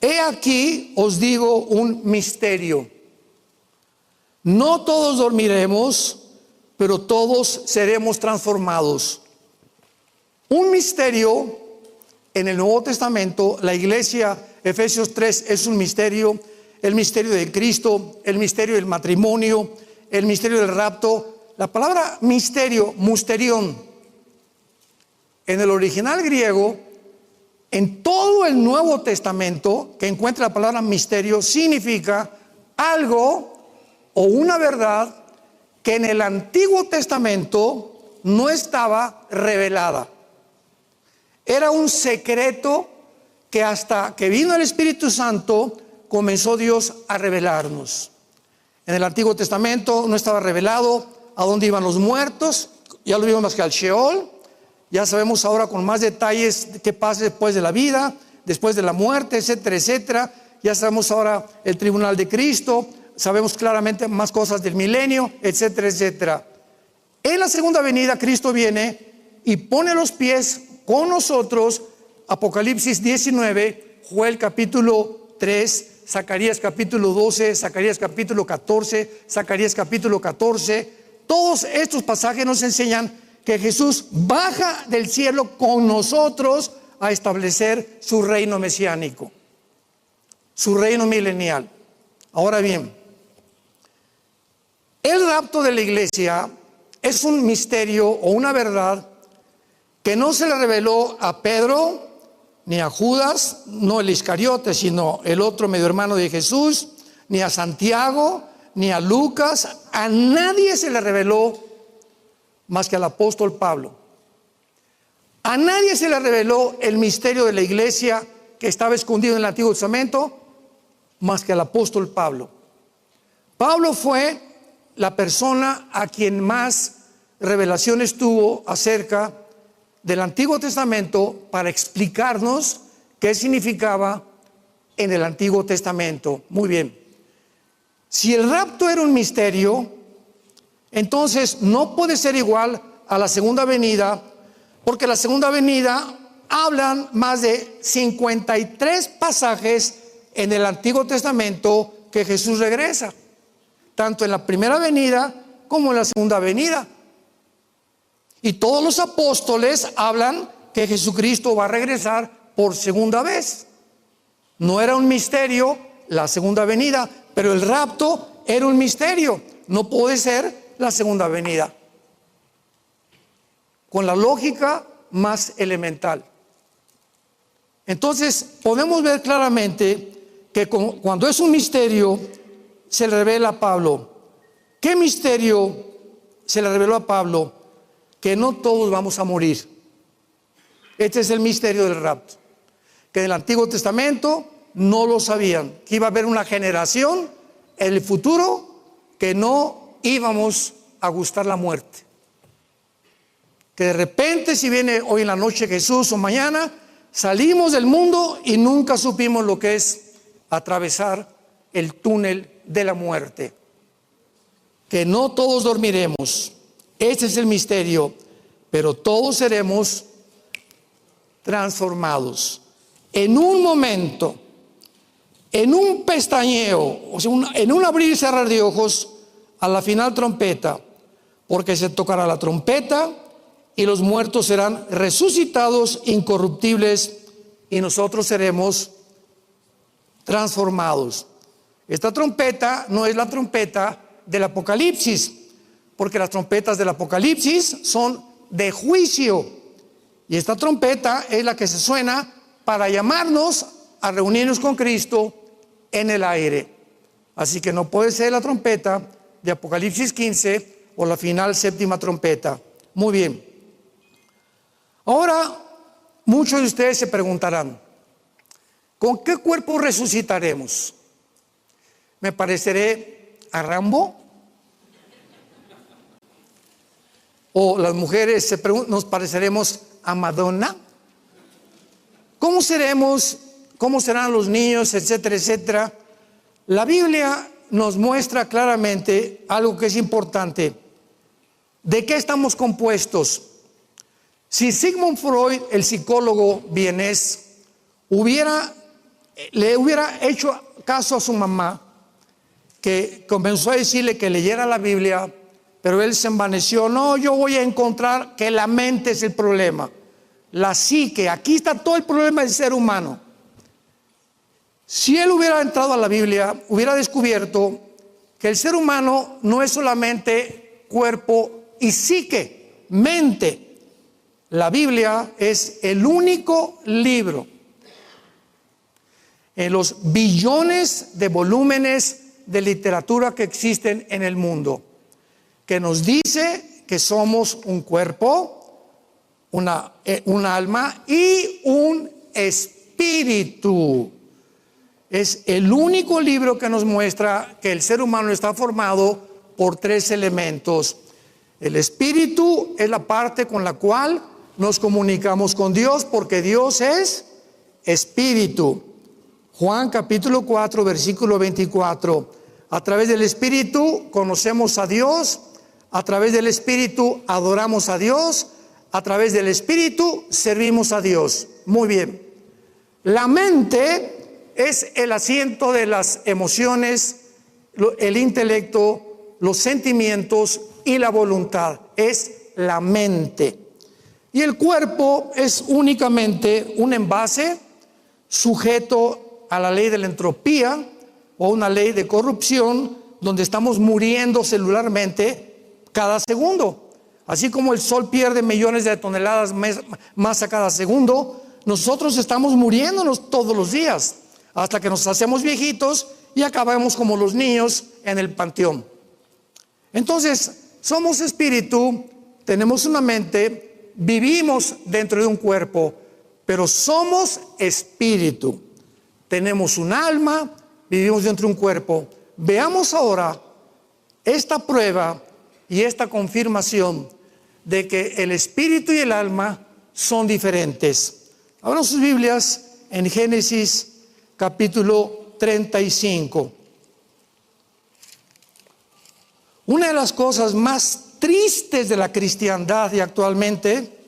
He aquí os digo un misterio. No todos dormiremos, pero todos seremos transformados. Un misterio en el Nuevo Testamento, la iglesia, Efesios 3, es un misterio. El misterio de Cristo, el misterio del matrimonio, el misterio del rapto. La palabra misterio, musterión, en el original griego, en todo el Nuevo Testamento, que encuentra la palabra misterio, significa algo o una verdad que en el Antiguo Testamento no estaba revelada. Era un secreto que hasta que vino el Espíritu Santo comenzó Dios a revelarnos. En el Antiguo Testamento no estaba revelado a dónde iban los muertos, ya lo vimos más que al Sheol. Ya sabemos ahora con más detalles qué pasa después de la vida, después de la muerte, etcétera, etcétera. Ya sabemos ahora el tribunal de Cristo, sabemos claramente más cosas del milenio, etcétera, etcétera. En la segunda venida Cristo viene y pone los pies con nosotros. Apocalipsis 19, Joel capítulo 3, Zacarías capítulo 12, Zacarías capítulo 14, Zacarías capítulo 14. Todos estos pasajes nos enseñan que Jesús baja del cielo con nosotros a establecer su reino mesiánico, su reino milenial. Ahora bien, el rapto de la iglesia es un misterio o una verdad que no se le reveló a Pedro ni a Judas, no el Iscariote, sino el otro medio hermano de Jesús, ni a Santiago, ni a Lucas. A nadie se le reveló más que al apóstol Pablo. A nadie se le reveló el misterio de la iglesia que estaba escondido en el Antiguo Testamento más que al apóstol Pablo. Pablo fue la persona a quien más revelaciones tuvo acerca del Antiguo Testamento para explicarnos qué significaba en el Antiguo Testamento. Muy bien. Si el rapto era un misterio, Entonces no puede ser igual a la segunda venida, porque la segunda venida hablan más de 53 pasajes en el Antiguo Testamento que Jesús regresa, tanto en la primera venida como en la segunda venida. Y todos los apóstoles hablan que Jesucristo va a regresar por segunda vez. No era un misterio la segunda venida, pero el rapto era un misterio. No puede ser la segunda venida. Con la lógica más elemental. Entonces podemos ver claramente que cuando es un misterio se le revela a Pablo. ¿Qué misterio se le reveló a Pablo? Que no todos vamos a morir. Este es el misterio del rapto, que en el Antiguo Testamento no lo sabían, que iba a haber una generación en el futuro que no íbamos a gustar la muerte, que de repente, si viene hoy en la noche Jesús o mañana, salimos del mundo y nunca supimos lo que es atravesar el túnel de la muerte, que no todos dormiremos. Este es el misterio, pero todos seremos transformados en un momento, en un pestañeo, o sea, en un abrir y cerrar de ojos, a la final trompeta, porque se tocará la trompeta y los muertos serán resucitados incorruptibles y nosotros seremos transformados. Esta trompeta no es la trompeta del Apocalipsis, porque las trompetas del Apocalipsis son de juicio, y esta trompeta es la que se suena para llamarnos a reunirnos con Cristo en el aire. Así que no puede ser la trompeta de Apocalipsis 15 o la final séptima trompeta. Muy bien. Ahora, muchos de ustedes se preguntarán, ¿con qué cuerpo resucitaremos? ¿Me pareceré a Rambo? ¿O las mujeres nos pareceremos a Madonna? ¿Cómo seremos? ¿Cómo serán los niños? Etcétera, etcétera. La Biblia nos muestra claramente algo que es importante. ¿De qué estamos compuestos? Si Sigmund Freud, el psicólogo vienés, le hubiera hecho caso a su mamá, que comenzó a decirle que leyera la Biblia, pero él se envaneció. No, yo voy a encontrar que la mente es el problema, la psique, aquí está todo el problema del ser humano. Si él hubiera entrado a la Biblia, hubiera descubierto que el ser humano no es solamente cuerpo y psique, mente. La Biblia es el único libro en los billones de volúmenes de literatura que existen en el mundo, que nos dice que somos un cuerpo, un alma y un espíritu. Es el único libro que nos muestra que el ser humano está formado por tres elementos. El espíritu es la parte con la cual nos comunicamos con Dios, porque Dios es espíritu. Juan capítulo 4, versículo 24. A través del espíritu conocemos a Dios, a través del espíritu adoramos a Dios, a través del espíritu servimos a Dios. Muy bien. La mente es el asiento de las emociones, el intelecto, los sentimientos y la voluntad. Es la mente. Y el cuerpo es únicamente un envase sujeto a la ley de la entropía o una ley de corrupción, donde estamos muriendo celularmente cada segundo. Así como el sol pierde millones de toneladas masa cada segundo, nosotros estamos muriéndonos todos los días, hasta que nos hacemos viejitos y acabamos como los niños en el panteón. Entonces, somos espíritu, tenemos una mente, vivimos dentro de un cuerpo, pero somos espíritu. Tenemos un alma, vivimos dentro de un cuerpo. Veamos ahora esta prueba y esta confirmación de que el espíritu y el alma son diferentes. Abran sus Biblias en Génesis capítulo 35. Una de las cosas más tristes de la cristiandad y actualmente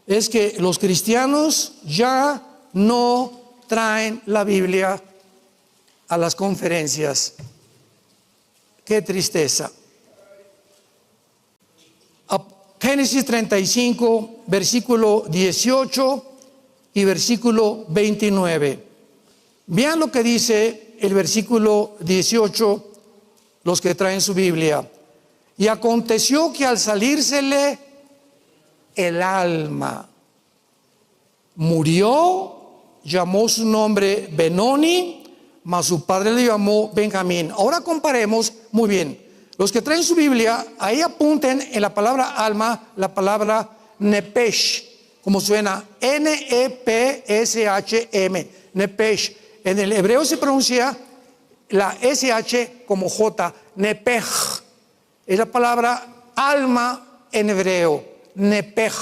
es que los cristianos ya no traen la Biblia a las conferencias. Qué tristeza. Génesis 35, versículo 18 y versículo 29. Vean lo que dice el versículo 18, los que traen su Biblia. Y aconteció que al salírsele el alma, murió, llamó su nombre Benoni, mas su padre le llamó Benjamín. Ahora comparemos, muy bien, los que traen su Biblia, ahí apunten en la palabra alma, la palabra nepesh, como suena, N-E-P-S-H-M, nepesh. En el hebreo se pronuncia la S-H como J, nepej. Es la palabra alma en hebreo, nepej.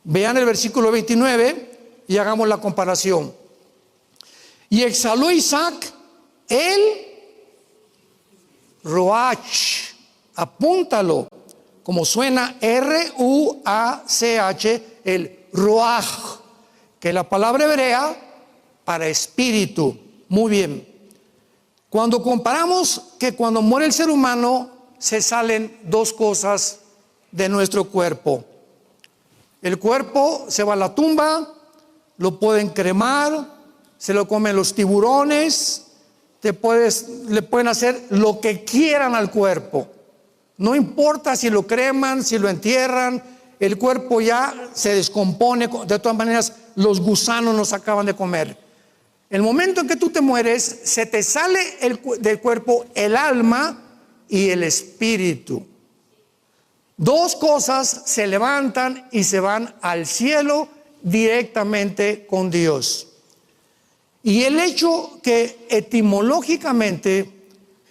Vean el versículo 29 y hagamos la comparación. Y exhaló Isaac el Ruach, apúntalo, como suena R-U-A-C-H, el Ruach, que es la palabra hebrea para espíritu. Muy bien. Cuando comparamos que cuando muere el ser humano se salen dos cosas de nuestro cuerpo. El cuerpo se va a la tumba, lo pueden cremar, se lo comen los tiburones, le pueden hacer lo que quieran al cuerpo. No importa si lo creman, si lo entierran, el cuerpo ya se descompone. De todas maneras, los gusanos nos acaban de comer. El momento en que tú te mueres, se te sale del cuerpo el alma y el espíritu. Dos cosas se levantan y se van al cielo directamente con Dios. Y el hecho que etimológicamente,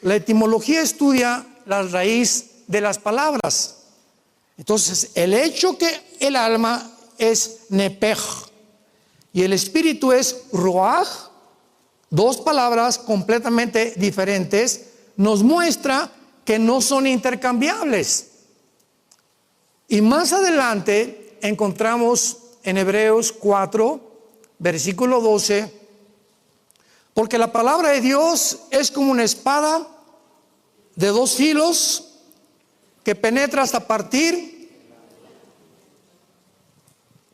la etimología estudia la raíz de las palabras. Entonces, el hecho que el alma es nepej y el espíritu es ruach, dos palabras completamente diferentes, nos muestra que no son intercambiables. Y más adelante encontramos en Hebreos 4, versículo 12, porque la palabra de Dios es como una espada de dos filos que penetra hasta partir,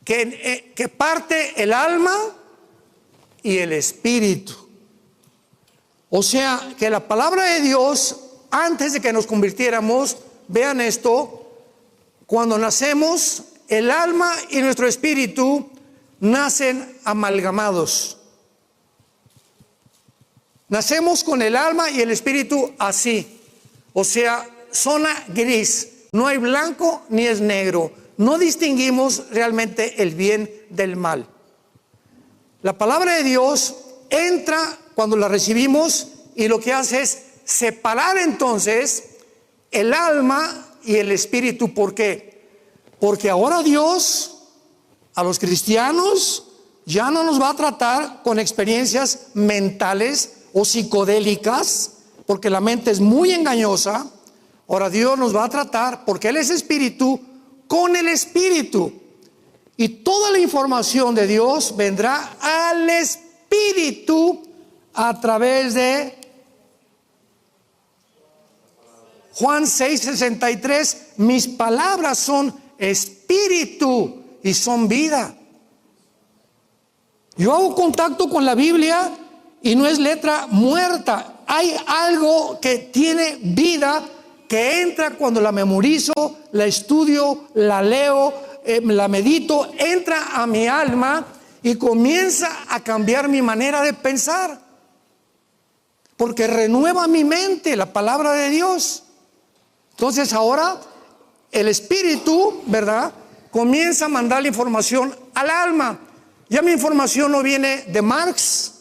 que parte el alma y el espíritu. O sea, que la palabra de Dios, antes de que nos convirtiéramos, vean esto, cuando nacemos, el alma y nuestro espíritu nacen amalgamados. Nacemos con el alma y el espíritu así, o sea, zona gris, no hay blanco ni es negro, no distinguimos realmente el bien del mal. La palabra de Dios entra cuando la recibimos y lo que hace es separar entonces el alma y el espíritu. ¿Por qué? Porque ahora Dios a los cristianos ya no nos va a tratar con experiencias mentales o psicodélicas, porque la mente es muy engañosa. Ahora Dios nos va a tratar, porque Él es espíritu, con el espíritu. Y toda la información de Dios vendrá al espíritu a través de Juan 6:63. Mis palabras son espíritu y son vida. Yo hago contacto con la Biblia y no es letra muerta. Hay algo que tiene vida, que entra cuando la memorizo, la estudio, la leo, la medito, entra a mi alma y comienza a cambiar mi manera de pensar, porque renueva mi mente la palabra de Dios. Entonces ahora el espíritu, ¿verdad?, comienza a mandar la información al alma. Ya mi información no viene de Marx,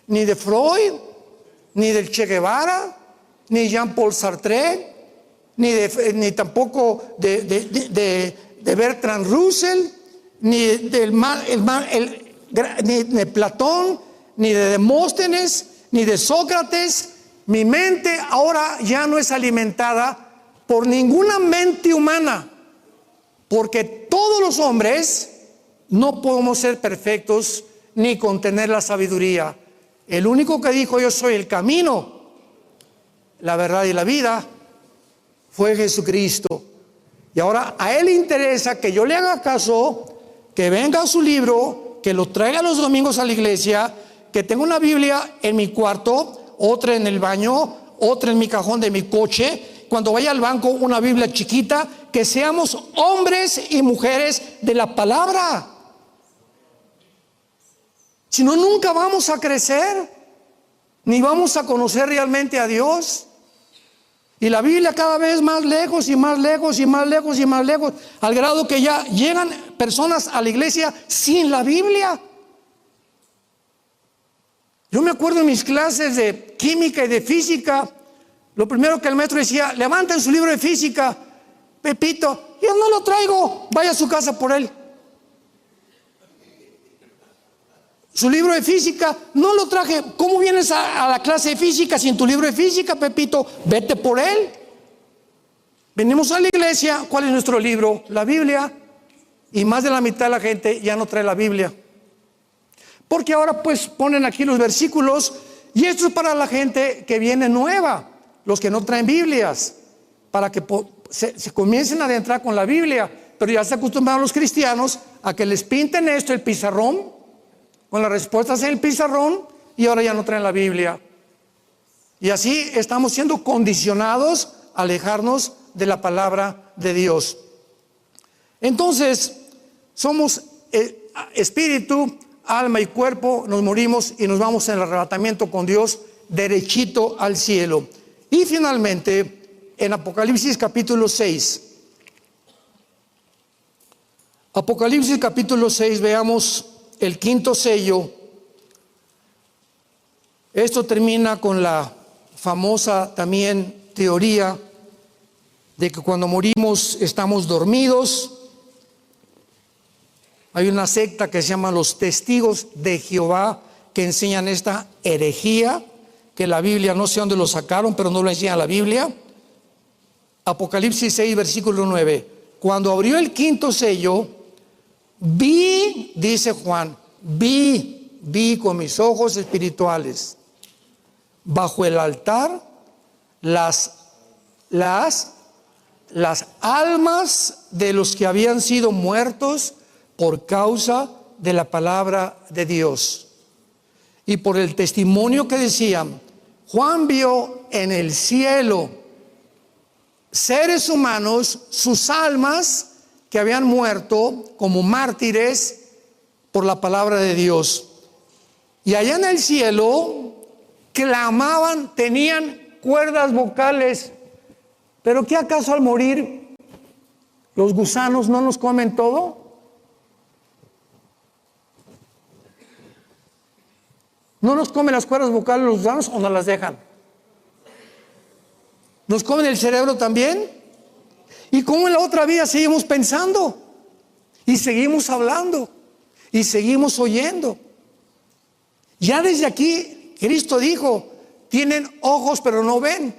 ni de Freud, ni del Che Guevara, ni Jean-Paul Sartre, ni tampoco de Bertrand Russell, ni de Platón, ni de Demóstenes, ni de Sócrates, mi mente ahora ya no es alimentada por ninguna mente humana, porque todos los hombres no podemos ser perfectos ni contener la sabiduría. El único que dijo yo soy el camino, la verdad y la vida fue Jesucristo. Y ahora a Él le interesa que yo le haga caso, que venga a su libro, que lo traiga los domingos a la iglesia, que tenga una Biblia en mi cuarto, otra en el baño, otra en mi cajón de mi coche, cuando vaya al banco una Biblia chiquita, que seamos hombres y mujeres de la palabra. Si no, nunca vamos a crecer, ni vamos a conocer realmente a Dios. Y la Biblia cada vez más lejos y más lejos y más lejos y más lejos, al grado que ya llegan personas a la iglesia sin la Biblia. Yo me acuerdo en mis clases de química y de física, lo primero que el maestro decía: levanten su libro de física. Pepito, yo no lo traigo, vaya a su casa por él. Su libro de física, no lo traje. ¿Cómo vienes a la clase de física sin tu libro de física, Pepito? Vete por él. Venimos a la iglesia, ¿cuál es nuestro libro? La Biblia. Y más de la mitad de la gente ya no trae la Biblia. Porque ahora pues ponen aquí los versículos, y esto es para la gente que viene nueva, los que no traen Biblias, para que se comiencen a adentrar con la Biblia. Pero ya se acostumbraron los cristianos a que les pinten esto, el pizarrón, con las respuestas en el pizarrón, y ahora ya no traen la Biblia. Y así estamos siendo condicionados a alejarnos de la palabra de Dios. Entonces, somos espíritu, alma y cuerpo, nos morimos y nos vamos en el arrebatamiento con Dios derechito al cielo. Y finalmente, en Apocalipsis capítulo 6. Apocalipsis capítulo 6, veamos el quinto sello. Esto termina con la famosa también teoría de que cuando morimos estamos dormidos. Hay una secta que se llama los Testigos de Jehová que enseñan esta herejía, que la Biblia no sé dónde lo sacaron, pero no lo enseña la Biblia. Apocalipsis 6, versículo 9. Cuando abrió el quinto sello, vi, dice Juan, vi con mis ojos espirituales, bajo el altar, las almas de los que habían sido muertos por causa de la palabra de Dios y por el testimonio que decían. Juan vio en el cielo seres humanos, sus almas que habían muerto como mártires por la palabra de Dios. Y allá en el cielo clamaban, tenían cuerdas vocales. ¿Pero qué acaso al morir los gusanos no nos comen todo? ¿No nos comen las cuerdas vocales los gusanos o nos las dejan? ¿Nos comen el cerebro también? ¿Y cómo en la otra vida seguimos pensando? Y seguimos hablando. Y seguimos oyendo. Ya desde aquí, Cristo dijo: tienen ojos pero no ven.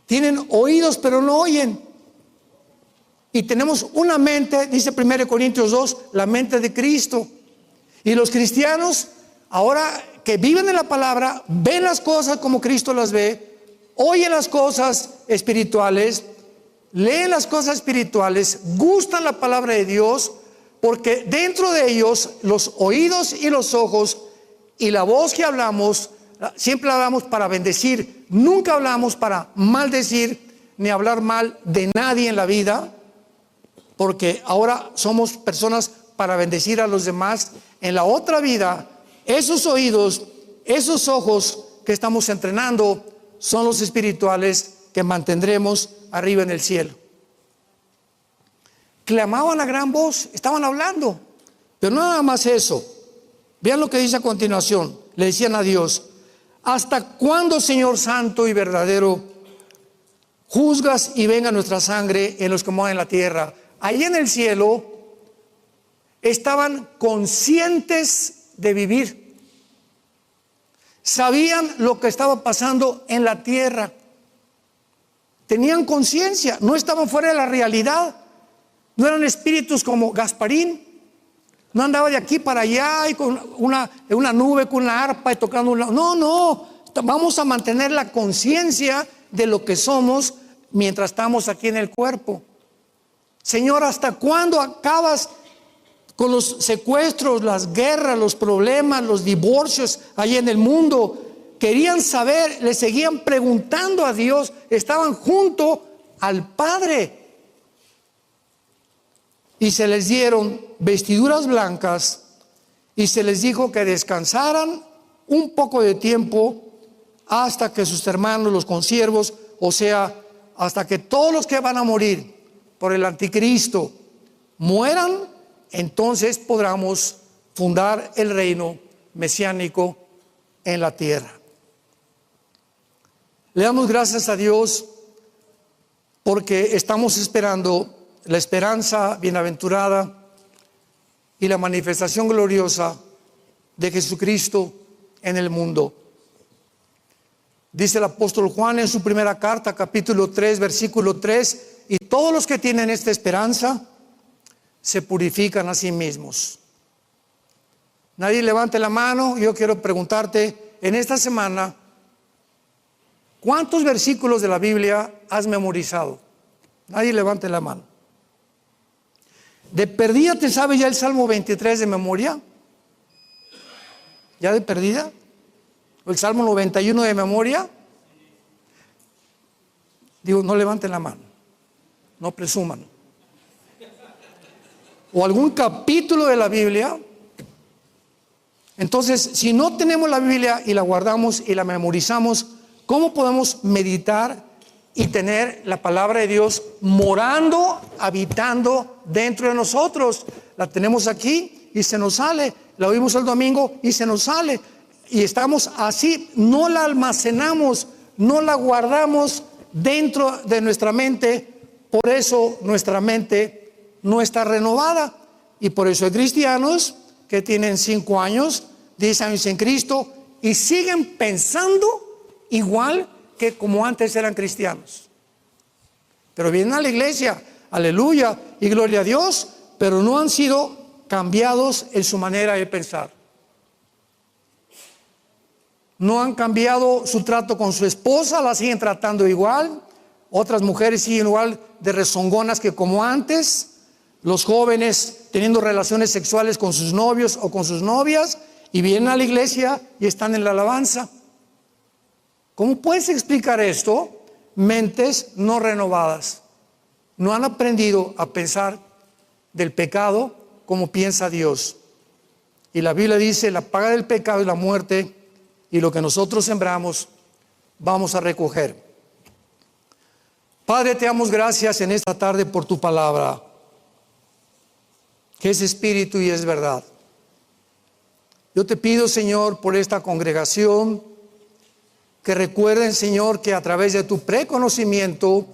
Tienen oídos pero no oyen. Y tenemos una mente, dice 1 Corintios 2, la mente de Cristo. Y los cristianos, ahora que viven en la palabra, ven las cosas como Cristo las ve, oyen las cosas espirituales, leen las cosas espirituales, gustan la palabra de Dios, porque dentro de ellos los oídos y los ojos y la voz que hablamos, siempre hablamos para bendecir, nunca hablamos para maldecir ni hablar mal de nadie en la vida, porque ahora somos personas para bendecir a los demás. En la otra vida, esos oídos, esos ojos que estamos entrenando son los espirituales que mantendremos arriba en el cielo. Clamaban a gran voz, estaban hablando, pero no nada más eso. Vean lo que dice a continuación. Le decían a Dios: ¿hasta cuándo, Señor santo y verdadero, juzgas y venga nuestra sangre en los que moran en la tierra? Ahí en el cielo estaban conscientes de vivir. sabían lo que estaba pasando en la tierra. Tenían conciencia, no estaban fuera de la realidad. No eran espíritus como Gasparín. No andaba de aquí para allá y con una nube, con una arpa y tocando un lado. No. Vamos a mantener la conciencia de lo que somos mientras estamos aquí en el cuerpo. Señor, ¿hasta cuándo acabas con los secuestros, las guerras, los problemas, los divorcios ahí en el mundo? Querían saber, le seguían preguntando a Dios, estaban junto al Padre. Y se les dieron vestiduras blancas y se les dijo que descansaran un poco de tiempo hasta que sus hermanos, los consiervos, o sea, hasta que todos los que van a morir por el anticristo mueran, entonces podamos fundar el reino mesiánico en la tierra. Le damos gracias a Dios porque estamos esperando la esperanza bienaventurada y la manifestación gloriosa de Jesucristo en el mundo. Dice el apóstol Juan en su primera carta, capítulo 3, versículo 3, y todos los que tienen esta esperanza se purifican a sí mismos. Nadie levante la mano. Yo quiero preguntarte en esta semana, ¿cuántos versículos de la Biblia has memorizado? Nadie levante la mano. ¿De perdida te sabe ya el Salmo 23 de memoria? ¿Ya de perdida? ¿O el Salmo 91 de memoria? Digo, no levanten la mano, no presuman. ¿O algún capítulo de la Biblia? Entonces, si no tenemos la Biblia y la guardamos y la memorizamos, ¿cómo podemos meditar y tener la palabra de Dios morando, habitando dentro de nosotros? La tenemos aquí y se nos sale, la oímos el domingo y se nos sale, y estamos así, no la almacenamos, no la guardamos dentro de nuestra mente. Por eso nuestra mente no está renovada, y por eso hay cristianos que tienen 5 años, 10 años en Cristo y siguen pensando igual que como antes eran cristianos. Pero vienen a la iglesia, aleluya y gloria a Dios, pero no han sido cambiados en su manera de pensar. No han cambiado su trato con su esposa, la siguen tratando igual. Otras mujeres siguen igual de rezongonas que como antes. Los jóvenes teniendo relaciones sexuales con sus novios o con sus novias, y vienen a la iglesia y están en la alabanza. ¿Cómo puedes explicar esto? Mentes no renovadas. No han aprendido a pensar del pecado como piensa Dios. Y la Biblia dice, la paga del pecado es la muerte, y lo que nosotros sembramos vamos a recoger. Padre, te damos gracias en esta tarde por tu palabra, que es espíritu y es verdad. Yo te pido, Señor, por esta congregación, que recuerden, Señor, que a través de tu preconocimiento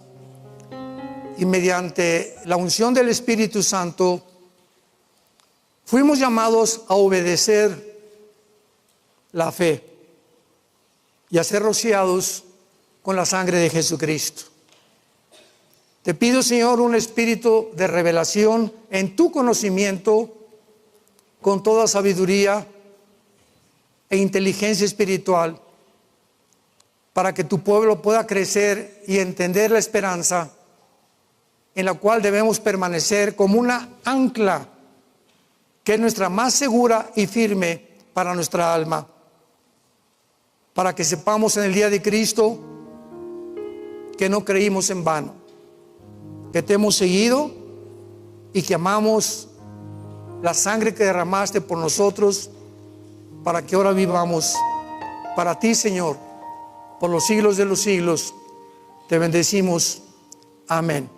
y mediante la unción del Espíritu Santo, fuimos llamados a obedecer la fe y a ser rociados con la sangre de Jesucristo. Te pido, Señor, un espíritu de revelación en tu conocimiento, con toda sabiduría e inteligencia espiritual, para que tu pueblo pueda crecer y entender la esperanza en la cual debemos permanecer como una ancla, que es nuestra más segura y firme para nuestra alma, para que sepamos en el día de Cristo que no creímos en vano, que te hemos seguido y que amamos la sangre que derramaste por nosotros, para que ahora vivamos para ti, Señor, por los siglos de los siglos. Te bendecimos. Amén.